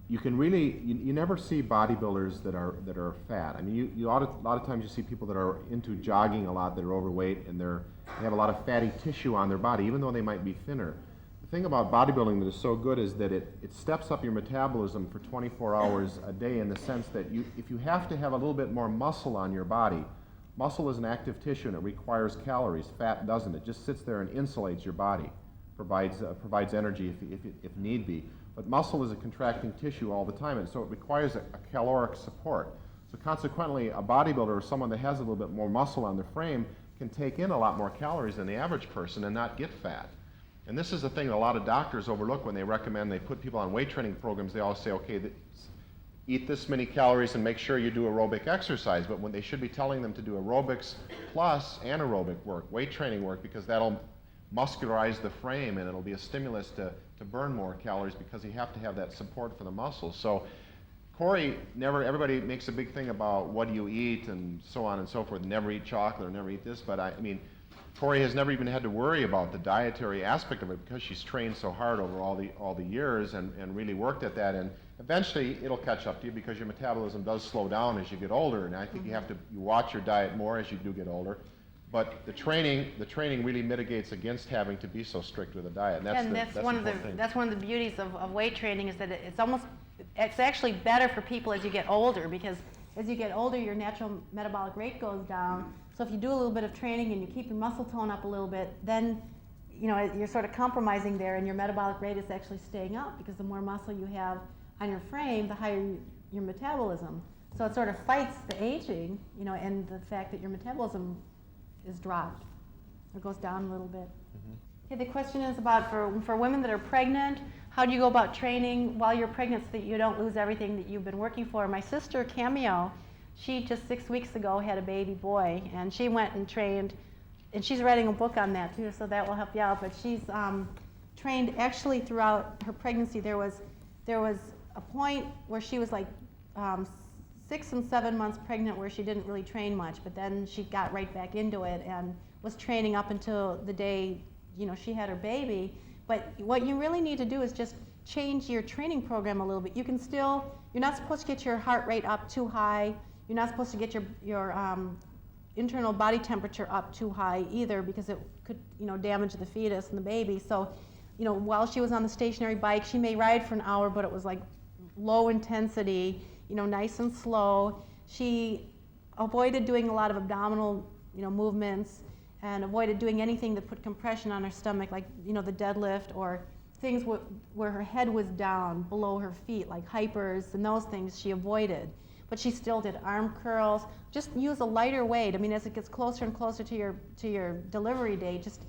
S2: you can really, you never see bodybuilders that are fat. I mean, a lot of times you see people that are into jogging a lot that are overweight and they have a lot of fatty tissue on their body, even though they might be thinner. The thing about bodybuilding that is so good is that it steps up your metabolism for 24 hours a day, in the sense that if you have to have a little bit more muscle on your body, muscle is an active tissue and it requires calories. Fat doesn't. It just sits there and insulates your body, provides energy if need be. But muscle is a contracting tissue all the time, and so it requires a caloric support. So consequently, a bodybuilder or someone that has a little bit more muscle on their frame can take in a lot more calories than the average person and not get fat. And this is the thing that a lot of doctors overlook when they put people on weight training programs. They always say, okay, eat this many calories and make sure you do aerobic exercise, but when they should be telling them to do aerobics plus anaerobic work, weight training work, because that'll muscularize the frame and it'll be a stimulus to burn more calories, because you have to have that support for the muscles. So Cory, everybody makes a big thing about what do you eat and so on and so forth, never eat chocolate or never eat this, but I mean, Cory has never even had to worry about the dietary aspect of it, because she's trained so hard over all the years and really worked at that, and eventually it'll catch up to you because your metabolism does slow down as you get older, and I think you watch your diet more as you do get older. But the training really mitigates against having to be so strict with a diet. And that's
S1: one of the beauties of weight training, is that it's actually better for people as you get older, because as you get older your natural metabolic rate goes down. So if you do a little bit of training and you keep your muscle tone up a little bit, then you're sort of compromising there, and your metabolic rate is actually staying up, because the more muscle you have on your frame, the higher your metabolism. So it sort of fights the aging, and the fact that your metabolism is dropped or goes down a little bit. Mm-hmm. Okay, the question is about for women that are pregnant, how do you go about training while you're pregnant so that you don't lose everything that you've been working for? My sister Cameo, she just 6 weeks ago had a baby boy, and she went and trained, and she's writing a book on that too, so that will help you out. But she's trained actually throughout her pregnancy. There was a point where she was like 6 and 7 months pregnant where she didn't really train much, but then she got right back into it and was training up until the day she had her baby. But what you really need to do is just change your training program a little bit. You're not supposed to get your heart rate up too high. You're not supposed to get your internal body temperature up too high either, because it could damage the fetus and the baby. So while she was on the stationary bike, she may ride for an hour, but it was like low intensity, nice and slow. She avoided doing a lot of abdominal, movements, and avoided doing anything that put compression on her stomach, like, the deadlift or things where her head was down below her feet, like hypers and those things she avoided. But she still did arm curls. Just use a lighter weight. I mean, as it gets closer and closer to your delivery date, just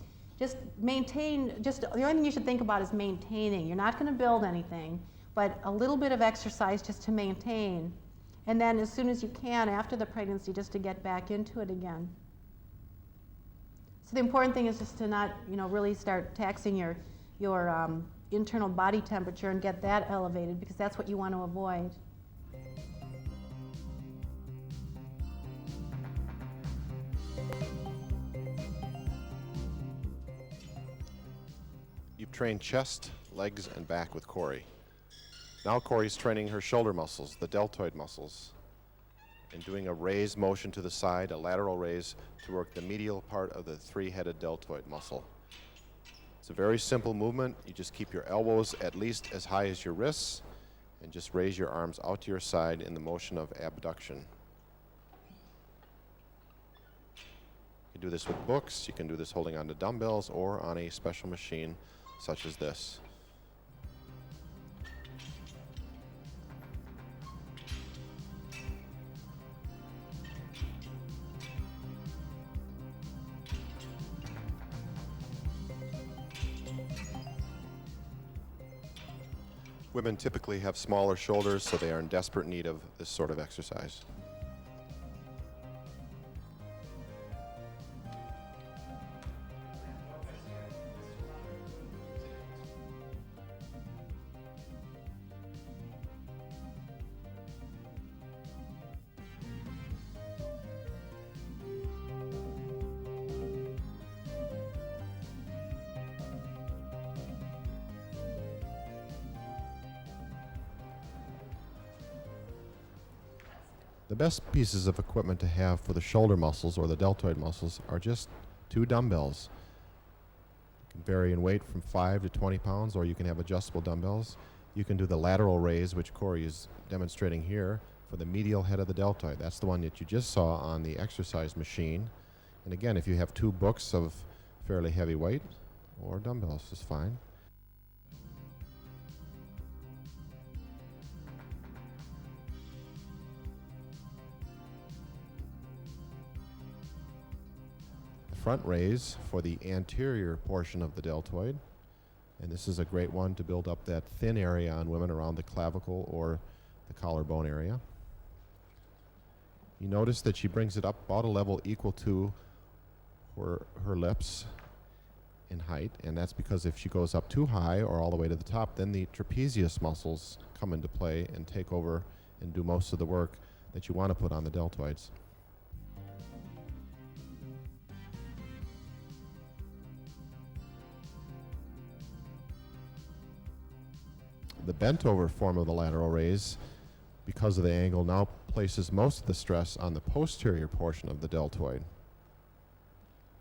S1: maintain. Just the only thing you should think about is maintaining. You're not going to build anything, but a little bit of exercise just to maintain, and then as soon as you can after the pregnancy, just to get back into it again. So the important thing is just to not, really start taxing your internal body temperature and get that elevated, because that's what you want to avoid.
S2: You've trained chest, legs, and back with Cory. Now Cory's training her shoulder muscles, the deltoid muscles, and doing a raise motion to the side, a lateral raise, to work the medial part of the three-headed deltoid muscle. It's a very simple movement. You just keep your elbows at least as high as your wrists and just raise your arms out to your side in the motion of abduction. You can do this with books, you can do this holding onto dumbbells or on a special machine such as this. Women typically have smaller shoulders, so they are in desperate need of this sort of exercise. The best pieces of equipment to have for the shoulder muscles or the deltoid muscles are just 2 dumbbells. You can vary in weight from 5 to 20 pounds, or you can have adjustable dumbbells. You can do the lateral raise, which Cory is demonstrating here, for the medial head of the deltoid. That's the one that you just saw on the exercise machine. And again, if you have 2 books of fairly heavy weight, or dumbbells is fine. Front raise for the anterior portion of the deltoid, and this is a great one to build up that thin area on women around the clavicle or the collarbone area. You notice that she brings it up about a level equal to her lips in height, and that's because if she goes up too high or all the way to the top, then the trapezius muscles come into play and take over and do most of the work that you want to put on the deltoids. The bent over form of the lateral raise, because of the angle, now places most of the stress on the posterior portion of the deltoid.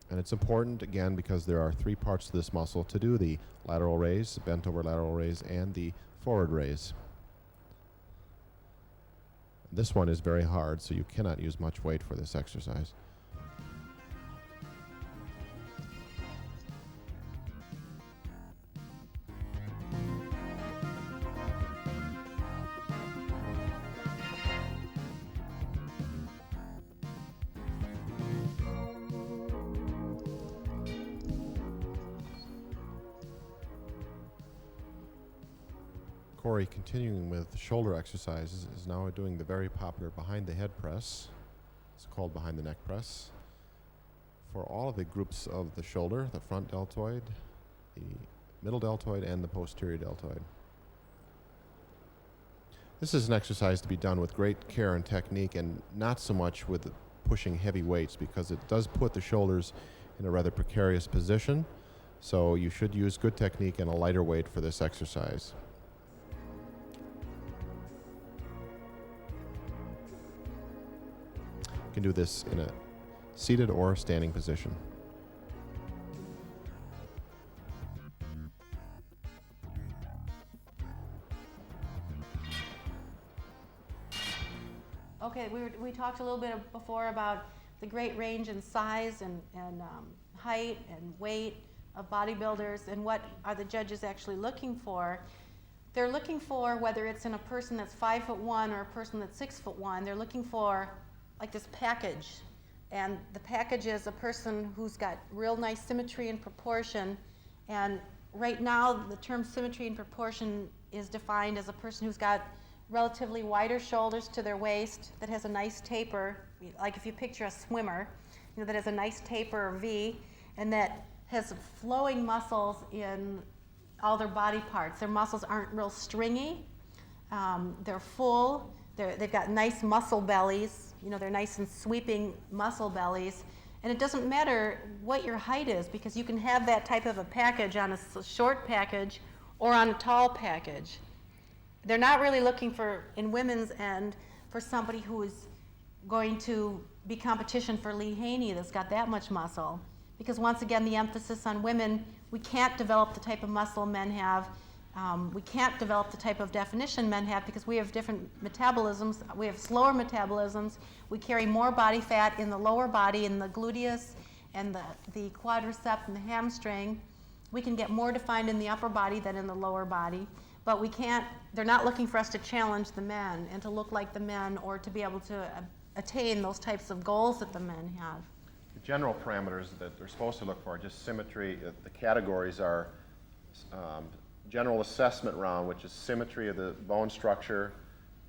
S2: And it's important, again, because there are 3 parts to this muscle, to do the lateral raise, the bent over lateral raise, and the forward raise. This one is very hard, so you cannot use much weight for this exercise. Cory, continuing with shoulder exercises, is now doing the very popular behind the head press. It's called behind the neck press. For all of the groups of the shoulder, the front deltoid, the middle deltoid, and the posterior deltoid. This is an exercise to be done with great care and technique, and not so much with pushing heavy weights, because it does put the shoulders in a rather precarious position. So you should use good technique and a lighter weight for this exercise. You can do this in a seated or standing position.
S1: Okay, we talked a little bit before about the great range in size and height and weight of bodybuilders and what are the judges actually looking for. They're looking for, whether it's in a person that's 5'1" or a person that's 6'1", they're looking for like this package. And the package is a person who's got real nice symmetry and proportion. And right now, the term symmetry and proportion is defined as a person who's got relatively wider shoulders to their waist, that has a nice taper, like if you picture a swimmer, that has a nice taper or V, and that has flowing muscles in all their body parts. Their muscles aren't real stringy. They're full. They've got nice muscle bellies. They're nice and sweeping muscle bellies. And it doesn't matter what your height is, because you can have that type of a package on a short package or on a tall package. They're not really looking for, in women's end, for somebody who is going to be competition for Lee Haney that's got that much muscle. Because once again, the emphasis on women, we can't develop the type of muscle men have. We can't develop the type of definition men have because we have different metabolisms. We have slower metabolisms. We carry more body fat in the lower body, in the gluteus and the quadricep and the hamstring. We can get more defined in the upper body than in the lower body. But we can't, they're not looking for us to challenge the men and to look like the men or to be able to attain those types of goals that the men have.
S2: The general parameters that they're supposed to look for are just symmetry. The categories are general assessment round, which is symmetry of the bone structure,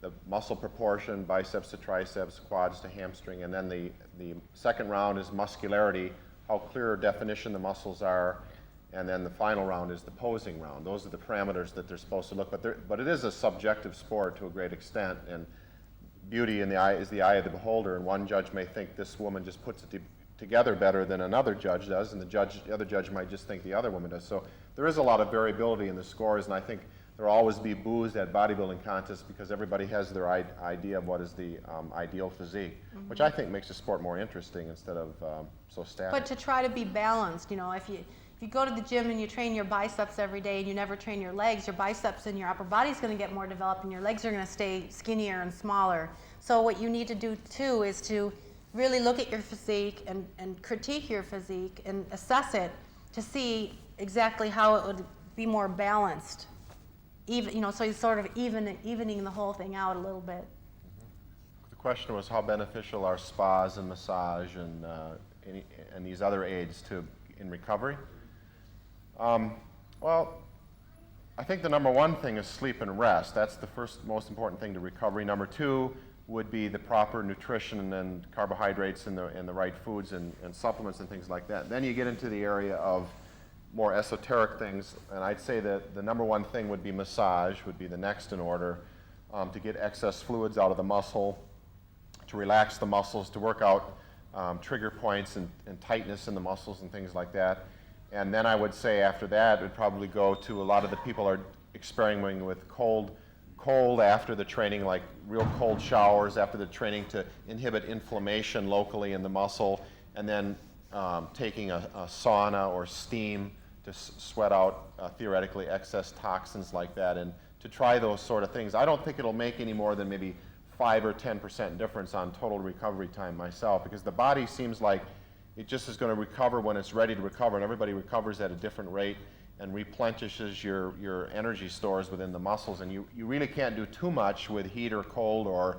S2: the muscle proportion, biceps to triceps, quads to hamstring, and then the second round is muscularity, how clear definition the muscles are, and then the final round is the posing round. Those are the parameters that they're supposed to look at. But it is a subjective sport to a great extent, and beauty in the eye is the eye of the beholder, and one judge may think this woman just puts it together better than another judge does, and the other judge might just think the other woman does. So there is a lot of variability in the scores, and I think there will always be boos at bodybuilding contests because everybody has their idea of what is the ideal physique, which I think makes the sport more interesting instead of so static.
S1: But to try to be balanced, if you go to the gym and you train your biceps every day and you never train your legs, your biceps and your upper body is going to get more developed and your legs are going to stay skinnier and smaller. So what you need to do too is to really look at your physique and critique your physique and assess it to see exactly how it would be more balanced. Even, so you're sort of evening the whole thing out a little bit.
S2: The question was how beneficial are spas and massage and these other aids in recovery? Well, I think the number one thing is sleep and rest. That's the first most important thing to recovery. Number two would be the proper nutrition and carbohydrates and the right foods and supplements and things like that. Then you get into the area of more esoteric things, and I'd say that the number one thing would be massage, would be the next in order, to get excess fluids out of the muscle, to relax the muscles, to work out trigger points and tightness in the muscles and things like that. And then I would say after that, it would probably go to a lot of the people are experimenting with cold after the training, like real cold showers after the training to inhibit inflammation locally in the muscle, and then taking a sauna or steam to sweat out theoretically excess toxins like that, and to try those sort of things. I don't think it'll make any more than maybe 5 or 10% difference on total recovery time myself, because the body seems like it just is going to recover when it's ready to recover, and everybody recovers at a different rate and replenishes your energy stores within the muscles, and you really can't do too much with heat or cold or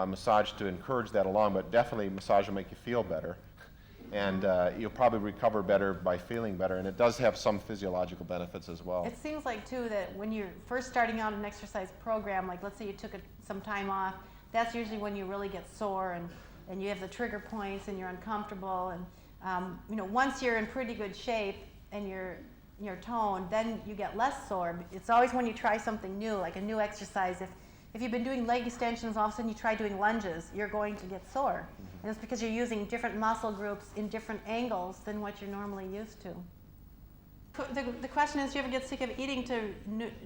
S2: massage to encourage that along, but definitely massage will make you feel better, and you'll probably recover better by feeling better, and it does have some physiological benefits as well.
S1: It seems like too that when you're first starting out an exercise program, like let's say you took some time off, that's usually when you really get sore and you have the trigger points and you're uncomfortable, and once you're in pretty good shape and you're toned, then you get less sore. It's always when you try something new, like a new exercise. If you've been doing leg extensions, all of a sudden you try doing lunges, you're going to get sore. And it's because you're using different muscle groups in different angles than what you're normally used to. The question is, do you ever get sick of eating to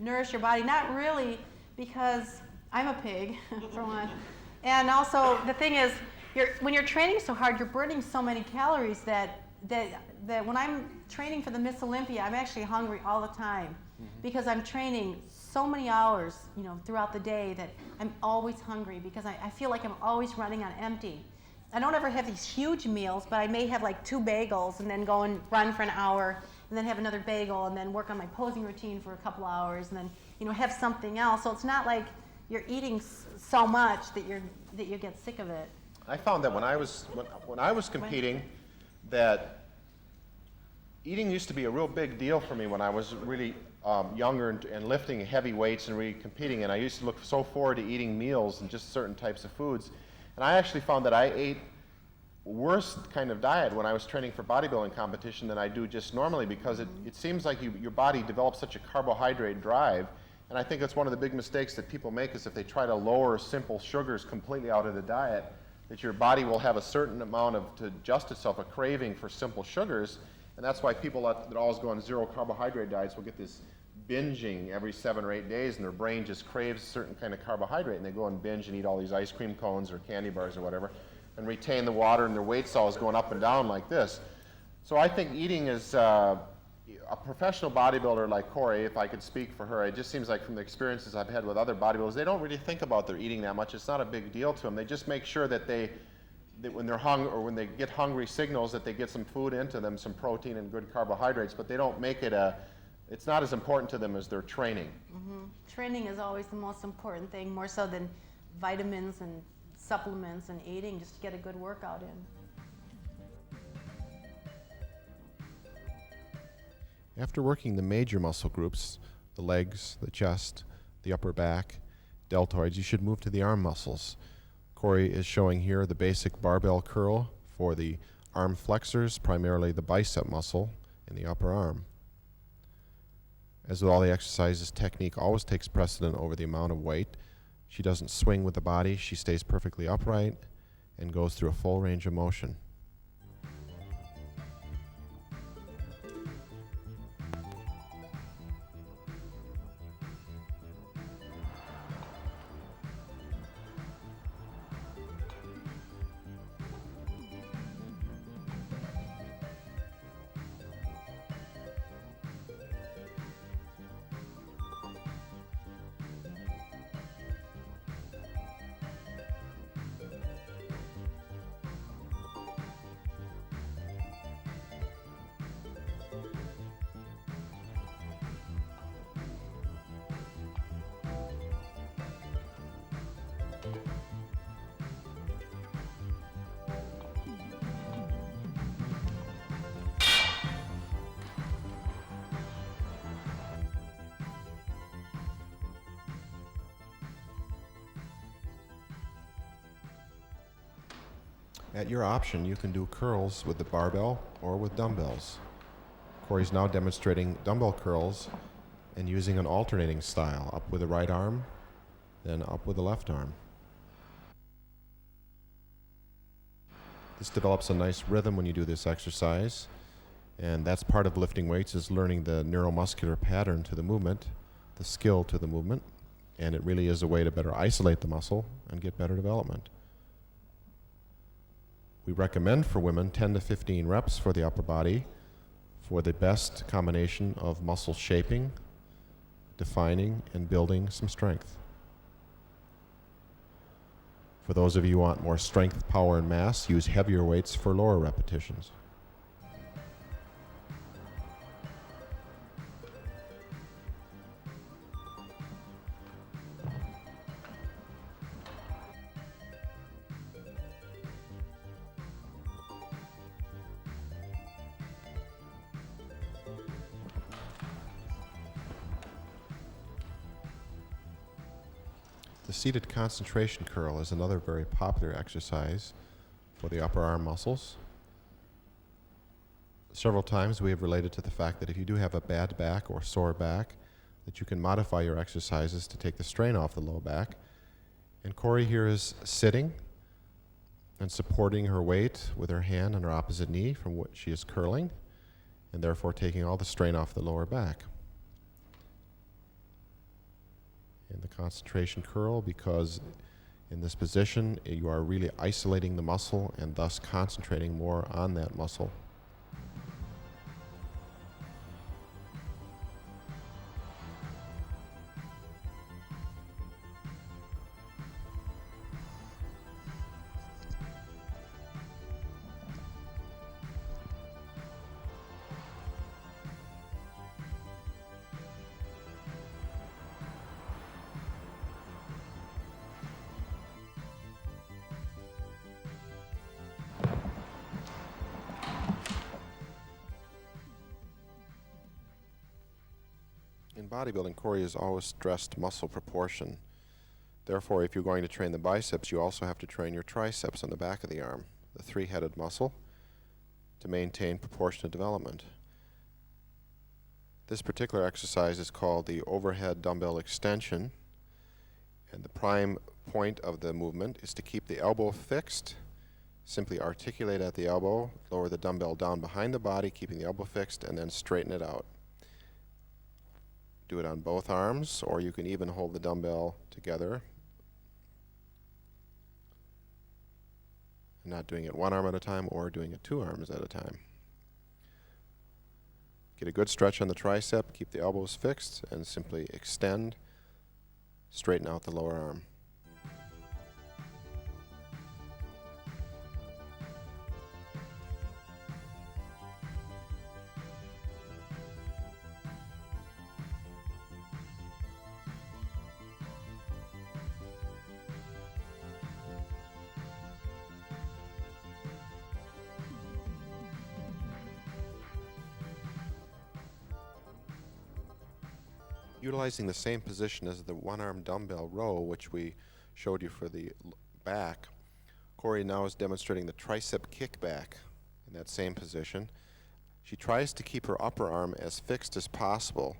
S1: nourish your body? Not really, because I'm a pig, for one. And also, the thing is, when you're training so hard, you're burning so many calories that when I'm training for the Miss Olympia, I'm actually hungry all the time, because I'm training so many hours, throughout the day that I'm always hungry because I feel like I'm always running on empty. I don't ever have these huge meals, but I may have like 2 bagels and then go and run for an hour and then have another bagel, and then work on my posing routine for a couple hours, and then, you know, have something else. So it's not like you're eating so much that you get sick of it.
S2: I found that when I was competing, that eating used to be a real big deal for me when I was really younger and lifting heavy weights and really competing. And I used to look so forward to eating meals and just certain types of foods. And I actually found that I ate worse kind of diet when I was training for bodybuilding competition than I do just normally, because it seems like your body develops such a carbohydrate drive. And I think that's one of the big mistakes that people make, is if they try to lower simple sugars completely out of the diet, that your body will have a certain amount to adjust itself, a craving for simple sugars. And that's why people that always go on zero carbohydrate diets will get this binging every 7 or 8 days, and their brain just craves a certain kind of carbohydrate, and they go and binge and eat all these ice cream cones or candy bars or whatever, and retain the water, and their weight's always going up and down like this. So I think eating is, a professional bodybuilder like Cory, if I could speak for her, it just seems like from the experiences I've had with other bodybuilders, they don't really think about their eating that much. It's not a big deal to them. They just make sure that that when they're hungry, or when they get hungry signals, that they get some food into them, some protein and good carbohydrates, but they don't make it it's not as important to them as their training.
S1: Mm-hmm. Training is always the most important thing, more so than vitamins and supplements and eating, just to get a good workout in.
S2: After working the major muscle groups, the legs, the chest, the upper back, deltoids, you should move to the arm muscles. Cory is showing here the basic barbell curl for the arm flexors, primarily the bicep muscle in the upper arm. As with all the exercises, technique always takes precedent over the amount of weight. She doesn't swing with the body, she stays perfectly upright and goes through a full range of motion. At your option, you can do curls with the barbell or with dumbbells. Cory's now demonstrating dumbbell curls and using an alternating style, up with the right arm, then up with the left arm. This develops a nice rhythm when you do this exercise, and that's part of lifting weights, is learning the neuromuscular pattern to the movement, the skill to the movement, and it really is a way to better isolate the muscle and get better development. We recommend for women 10 to 15 reps for the upper body for the best combination of muscle shaping, defining, and building some strength. For those of you who want more strength, power, and mass, use heavier weights for lower repetitions. The seated concentration curl is another very popular exercise for the upper arm muscles. Several times we have related to the fact that if you do have a bad back or sore back, that you can modify your exercises to take the strain off the low back. And Cory here is sitting and supporting her weight with her hand on her opposite knee from which she is curling, and therefore taking all the strain off the lower back. In the concentration curl, because in this position you are really isolating the muscle and thus concentrating more on that muscle. bodybuilding, Cory has always stressed muscle proportion. Therefore, if you're going to train the biceps, you also have to train your triceps on the back of the arm, the three-headed muscle, to maintain proportionate development. This particular exercise is called the overhead dumbbell extension, and the prime point of the movement is to keep the elbow fixed. Simply articulate at the elbow, lower the dumbbell down behind the body, keeping the elbow fixed, and then straighten it out. Do it on both arms, or you can even hold the dumbbell together. Not doing it one arm at a time or doing it two arms at a time. Get a good stretch on the tricep, keep the elbows fixed, and simply extend, straighten out the lower arm. Utilizing the same position as the one-arm dumbbell row, which we showed you for the back, Cory now is demonstrating the tricep kickback in that same position. She tries to keep her upper arm as fixed as possible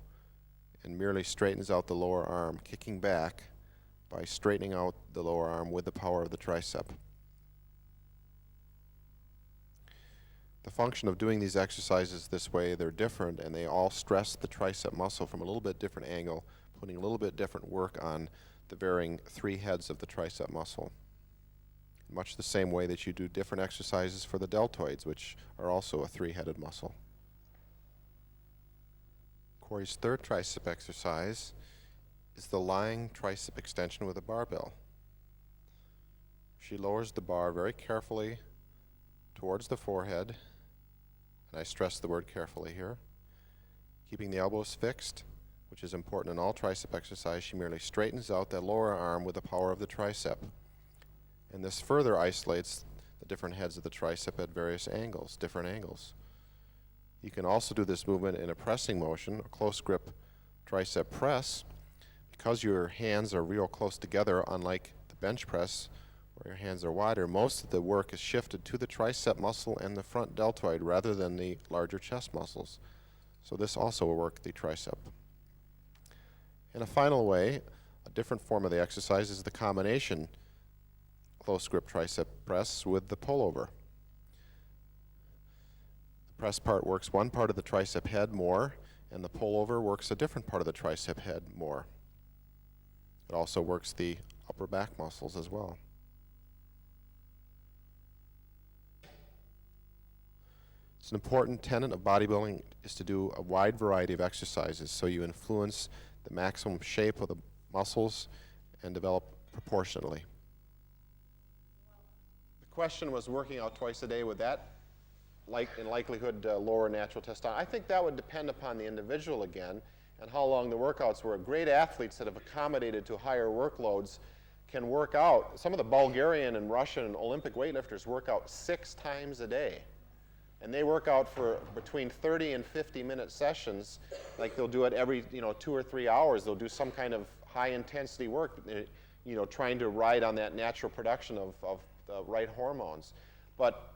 S2: and merely straightens out the lower arm, kicking back by straightening out the lower arm with the power of the tricep. The function of doing these exercises this way, they're different, and they all stress the tricep muscle from a little bit different angle, putting a little bit different work on the varying three heads of the tricep muscle. Much the same way that you do different exercises for the deltoids, which are also a three-headed muscle. Cory's third tricep exercise is the lying tricep extension with a barbell. She lowers the bar very carefully towards the forehead, and I stress the word carefully here. Keeping the elbows fixed, which is important in all tricep exercise, she merely straightens out that lower arm with the power of the tricep. And this further isolates the different heads of the tricep at various angles, different angles. You can also do this movement in a pressing motion, a close grip tricep press. Because your hands are real close together, unlike the bench press, where your hands are wider, most of the work is shifted to the tricep muscle and the front deltoid rather than the larger chest muscles. So this also will work the tricep. In a final way, a different form of the exercise is the combination close grip tricep press with the pullover. The press part works one part of the tricep head more, and the pullover works a different part of the tricep head more. It also works the upper back muscles as well. It's an important tenet of bodybuilding is to do a wide variety of exercises so you influence the maximum shape of the muscles and develop proportionately. The question was working out twice a day, would that in likelihood lower natural testosterone? I think that would depend upon the individual again and how long the workouts were. Great athletes that have accommodated to higher workloads can work out. Some of the Bulgarian and Russian Olympic weightlifters work out 6 times a day. And they work out for between 30 and 50-minute sessions. Like they'll do it every 2 or 3 hours. They'll do some kind of high-intensity work, trying to ride on that natural production of the right hormones. But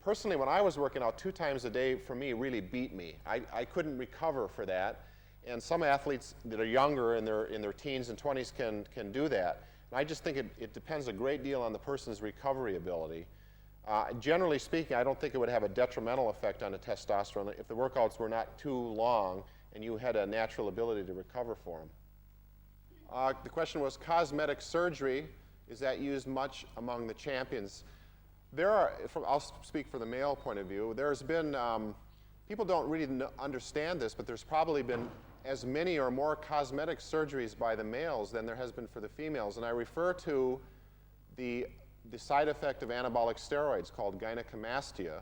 S2: personally, when I was working out 2 times a day, for me, really beat me. I couldn't recover for that. And some athletes that are younger, in their teens and 20s, can do that. And I just think it depends a great deal on the person's recovery ability. Generally speaking, I don't think it would have a detrimental effect on the testosterone if the workouts were not too long and you had a natural ability to recover for them. The question was cosmetic surgery. Is that used much among the champions? I'll speak from the male point of view. There's been, people don't really understand this, but there's probably been as many or more cosmetic surgeries by the males than there has been for the females. And I refer to the side effect of anabolic steroids called gynecomastia,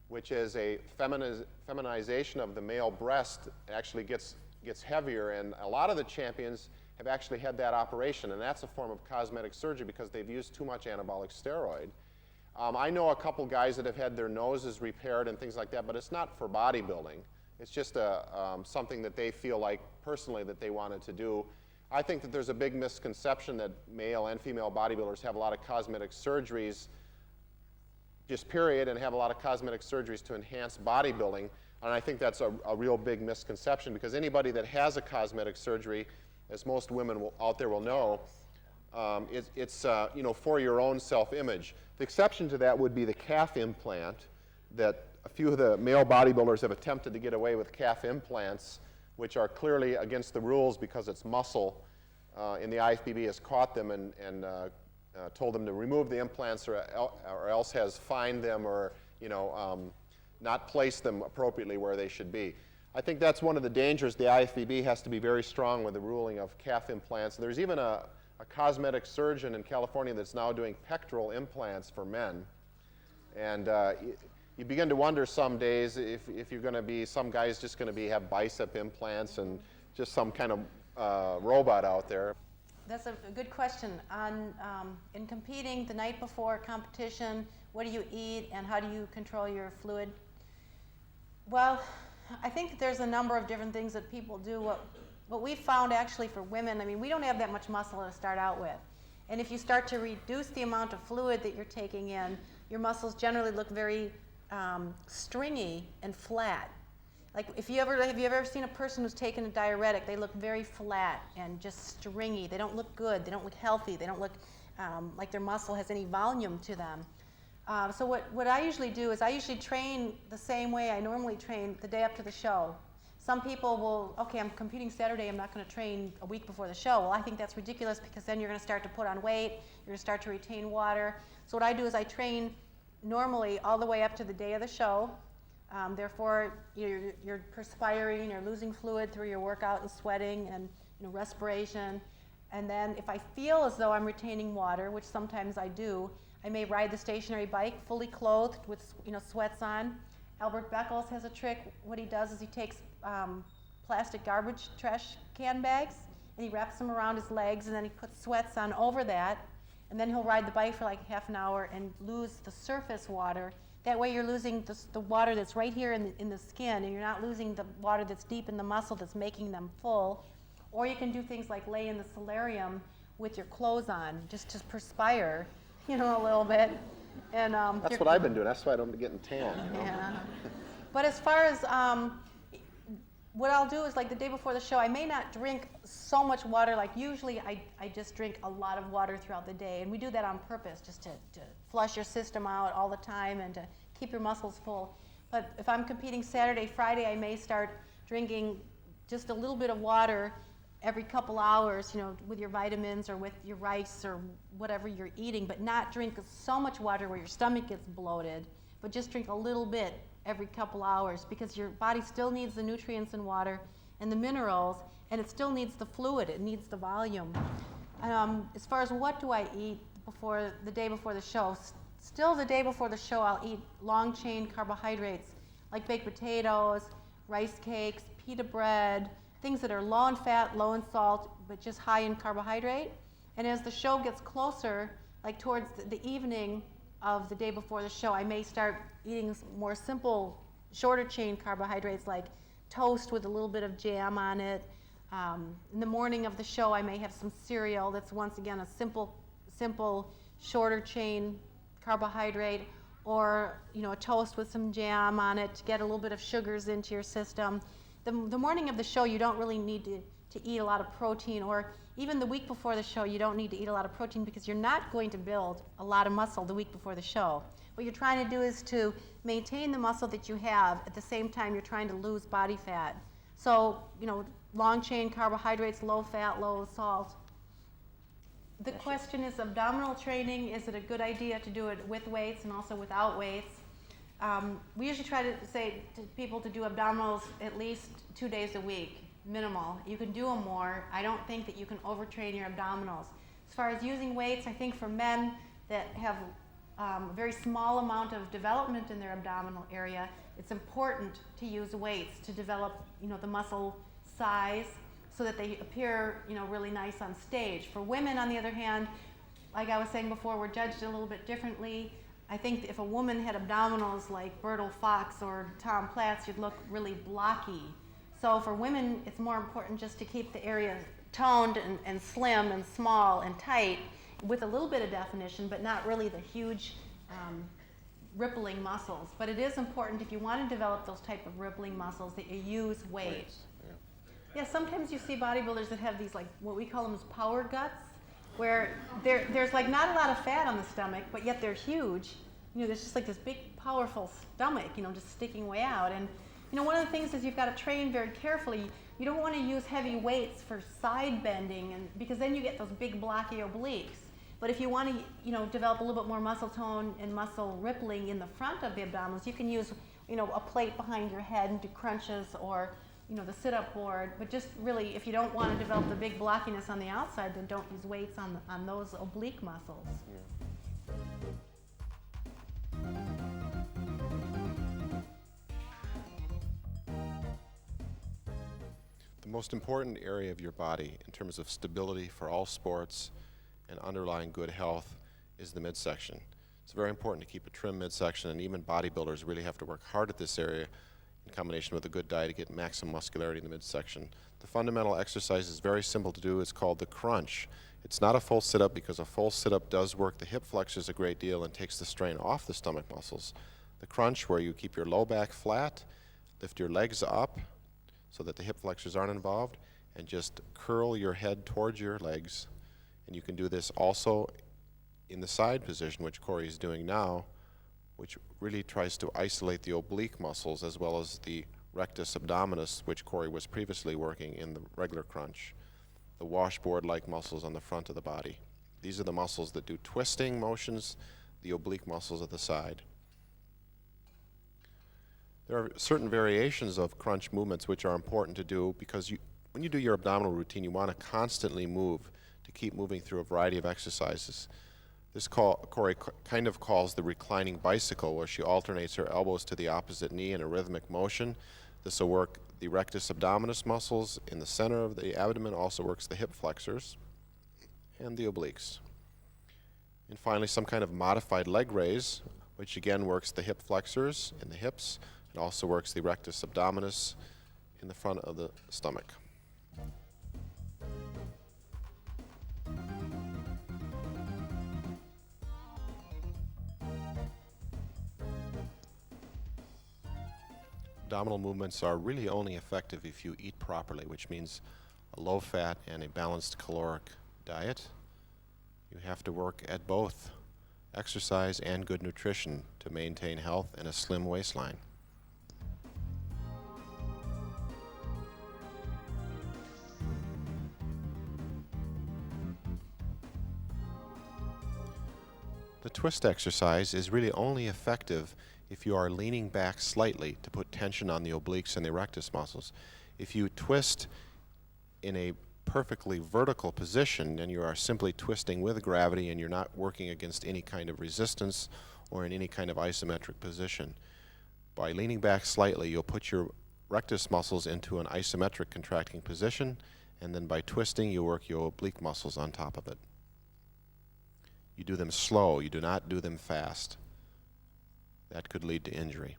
S2: which is a feminization of the male breast. It actually gets heavier, and a lot of the champions have actually had that operation, and that's a form of cosmetic surgery because they've used too much anabolic steroid. I know a couple guys that have had their noses repaired and things like that, but it's not for bodybuilding. It's just something that they feel like
S4: personally that they wanted to do. I think that there's a big misconception that male and female bodybuilders have a lot of cosmetic surgeries, just period, and have a lot of cosmetic surgeries to enhance bodybuilding. And I think that's a real big misconception, because anybody that has a cosmetic surgery, as most women out there will know, it's you know, for your own self-image. The exception to that would be the calf implant, that a few of the male bodybuilders have attempted to get away with calf implants, which are clearly against the rules because it's muscle, and the IFBB has caught them and told them to remove the implants, or else has fined them, or you know, not placed them appropriately where they should be. I think that's one of the dangers. The IFBB has to be very strong with the ruling of calf implants. There's even a cosmetic surgeon in California that's now doing pectoral implants for men. And you begin to wonder some days if you're going to be, some guy's just going to have bicep implants and just some kind of robot out there.
S1: That's a good question. In competing the night before competition, what do you eat and how do you control your fluid? Well, I think there's a number of different things that people do. What we found actually for women, I mean, we don't have that much muscle to start out with. And if you start to reduce the amount of fluid that you're taking in, your muscles generally look very stringy and flat. Like have you ever seen a person who's taken a diuretic? They look very flat and just stringy. They don't look good. They don't look healthy. They don't look like their muscle has any volume to them. So what I usually do is I usually train the same way I normally train the day up to the show. Some people will, okay, I'm competing Saturday, I'm not going to train a week before the show. Well, I think that's ridiculous, because then you're going to start to put on weight, you're going to start to retain water. So what I do is I train normally all the way up to the day of the show. Therefore, you're perspiring, you're losing fluid through your workout and sweating and respiration. And then if I feel as though I'm retaining water, which sometimes I do, I may ride the stationary bike fully clothed with sweats on. Albert Beckles has a trick. What he does is he takes plastic garbage trash can bags and he wraps them around his legs, and then he puts sweats on over that, and then he'll ride the bike for like half an hour and lose the surface water. That way you're losing the water that's right here in the skin, and you're not losing the water that's deep in the muscle that's making them full. Or you can do things like lay in the solarium with your clothes on, just to perspire, a little bit. And
S4: that's what I've been doing. That's why I don't be getting tan.
S1: Yeah. But as far as what I'll do is, like the day before the show, I may not drink so much water. Like usually I just drink a lot of water throughout the day, and we do that on purpose, just to flush your system out all the time and to keep your muscles full. But if I'm competing Saturday, Friday, I may start drinking just a little bit of water every couple hours, with your vitamins or with your rice or whatever you're eating, but not drink so much water where your stomach gets bloated, but just drink a little bit every couple hours, because your body still needs the nutrients and water and the minerals, and it still needs the fluid, it needs the volume. As far as what do I eat the day before the show, still the day before the show I'll eat long chain carbohydrates like baked potatoes, rice cakes, pita bread, things that are low in fat, low in salt, but just high in carbohydrate. And as the show gets closer, like towards the evening of the day before the show, I may start eating more simple, shorter chain carbohydrates like toast with a little bit of jam on it. In the morning of the show, I may have some cereal that's, once again, a simple, shorter chain carbohydrate, or a toast with some jam on it to get a little bit of sugars into your system. The morning of the show, you don't really need to eat a lot of protein, or even the week before the show, you don't need to eat a lot of protein, because you're not going to build a lot of muscle the week before the show. What you're trying to do is to maintain the muscle that you have. At the same time, you're trying to lose body fat. So, long chain carbohydrates, low fat, low salt. The question is abdominal training. Is it a good idea to do it with weights and also without weights? We usually try to say to people to do abdominals at least 2 days a week, minimal. You can do them more. I don't think that you can overtrain your abdominals. As far as using weights, I think for men that have a very small amount of development in their abdominal area, it's important to use weights to develop, the muscle size so that they appear, really nice on stage. For women, on the other hand, like I was saying before, we're judged a little bit differently. I think if a woman had abdominals like Bertil Fox or Tom Platz, you'd look really blocky. So for women, it's more important just to keep the area toned and slim and small and tight with a little bit of definition, but not really the huge rippling muscles. But it is important if you want to develop those type of rippling muscles that you use weight.
S4: Weights, yeah.
S1: Yeah, sometimes you see bodybuilders that have these, like, what we call them as power guts, where there's like not a lot of fat on the stomach, but yet they're huge. You know, there's just like this big, powerful stomach, you know, just sticking way out. And, you know, one of the things is you've got to train very carefully. You don't want to use heavy weights for side bending, and because then you get those big blocky obliques. But if you want to, you know, develop a little bit more muscle tone and muscle rippling in the front of the abdominals, you can use, you know, a plate behind your head and do crunches, or, you know, the sit-up board. But just really, if you don't want to develop the big blockiness on the outside, then don't use weights on those oblique muscles.
S4: Yeah. The most important area of your body in terms of stability for all sports and underlying good health is the midsection. It's very important to keep a trim midsection, and even bodybuilders really have to work hard at this area in combination with a good diet to get maximum muscularity in the midsection. The fundamental exercise is very simple to do. It's called the crunch. It's not a full sit-up, because a full sit-up does work the hip flexors a great deal and takes the strain off the stomach muscles. The crunch, where you keep your low back flat, lift your legs up so that the hip flexors aren't involved, and just curl your head towards your legs. And you can do this also in the side position, which Cory is doing now, which really tries to isolate the oblique muscles as well as the rectus abdominis, which Cory was previously working in the regular crunch, the washboard-like muscles on the front of the body. These are the muscles that do twisting motions, the oblique muscles at the side. There are certain variations of crunch movements which are important to do, because when you do your abdominal routine, you want to constantly move, to keep moving through a variety of exercises. This Cory kind of calls the reclining bicycle, where she alternates her elbows to the opposite knee in a rhythmic motion. This will work the rectus abdominis muscles in the center of the abdomen, also works the hip flexors and the obliques. And finally, some kind of modified leg raise, which again works the hip flexors in the hips. It also works the rectus abdominis in the front of the stomach. Abdominal movements are really only effective if you eat properly, which means a low-fat and a balanced caloric diet. You have to work at both exercise and good nutrition to maintain health and a slim waistline. The twist exercise is really only effective if you are leaning back slightly to put tension on the obliques and the rectus muscles. If you twist in a perfectly vertical position, then you are simply twisting with gravity, and you're not working against any kind of resistance or in any kind of isometric position. By leaning back slightly, you'll put your rectus muscles into an isometric contracting position, and then by twisting, you work your oblique muscles on top of it. You do them slow, you do not do them fast. That could lead to injury.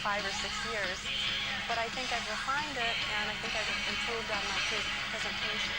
S1: 5 or 6 years. But I think I've refined it, and I think I've improved on my presentation.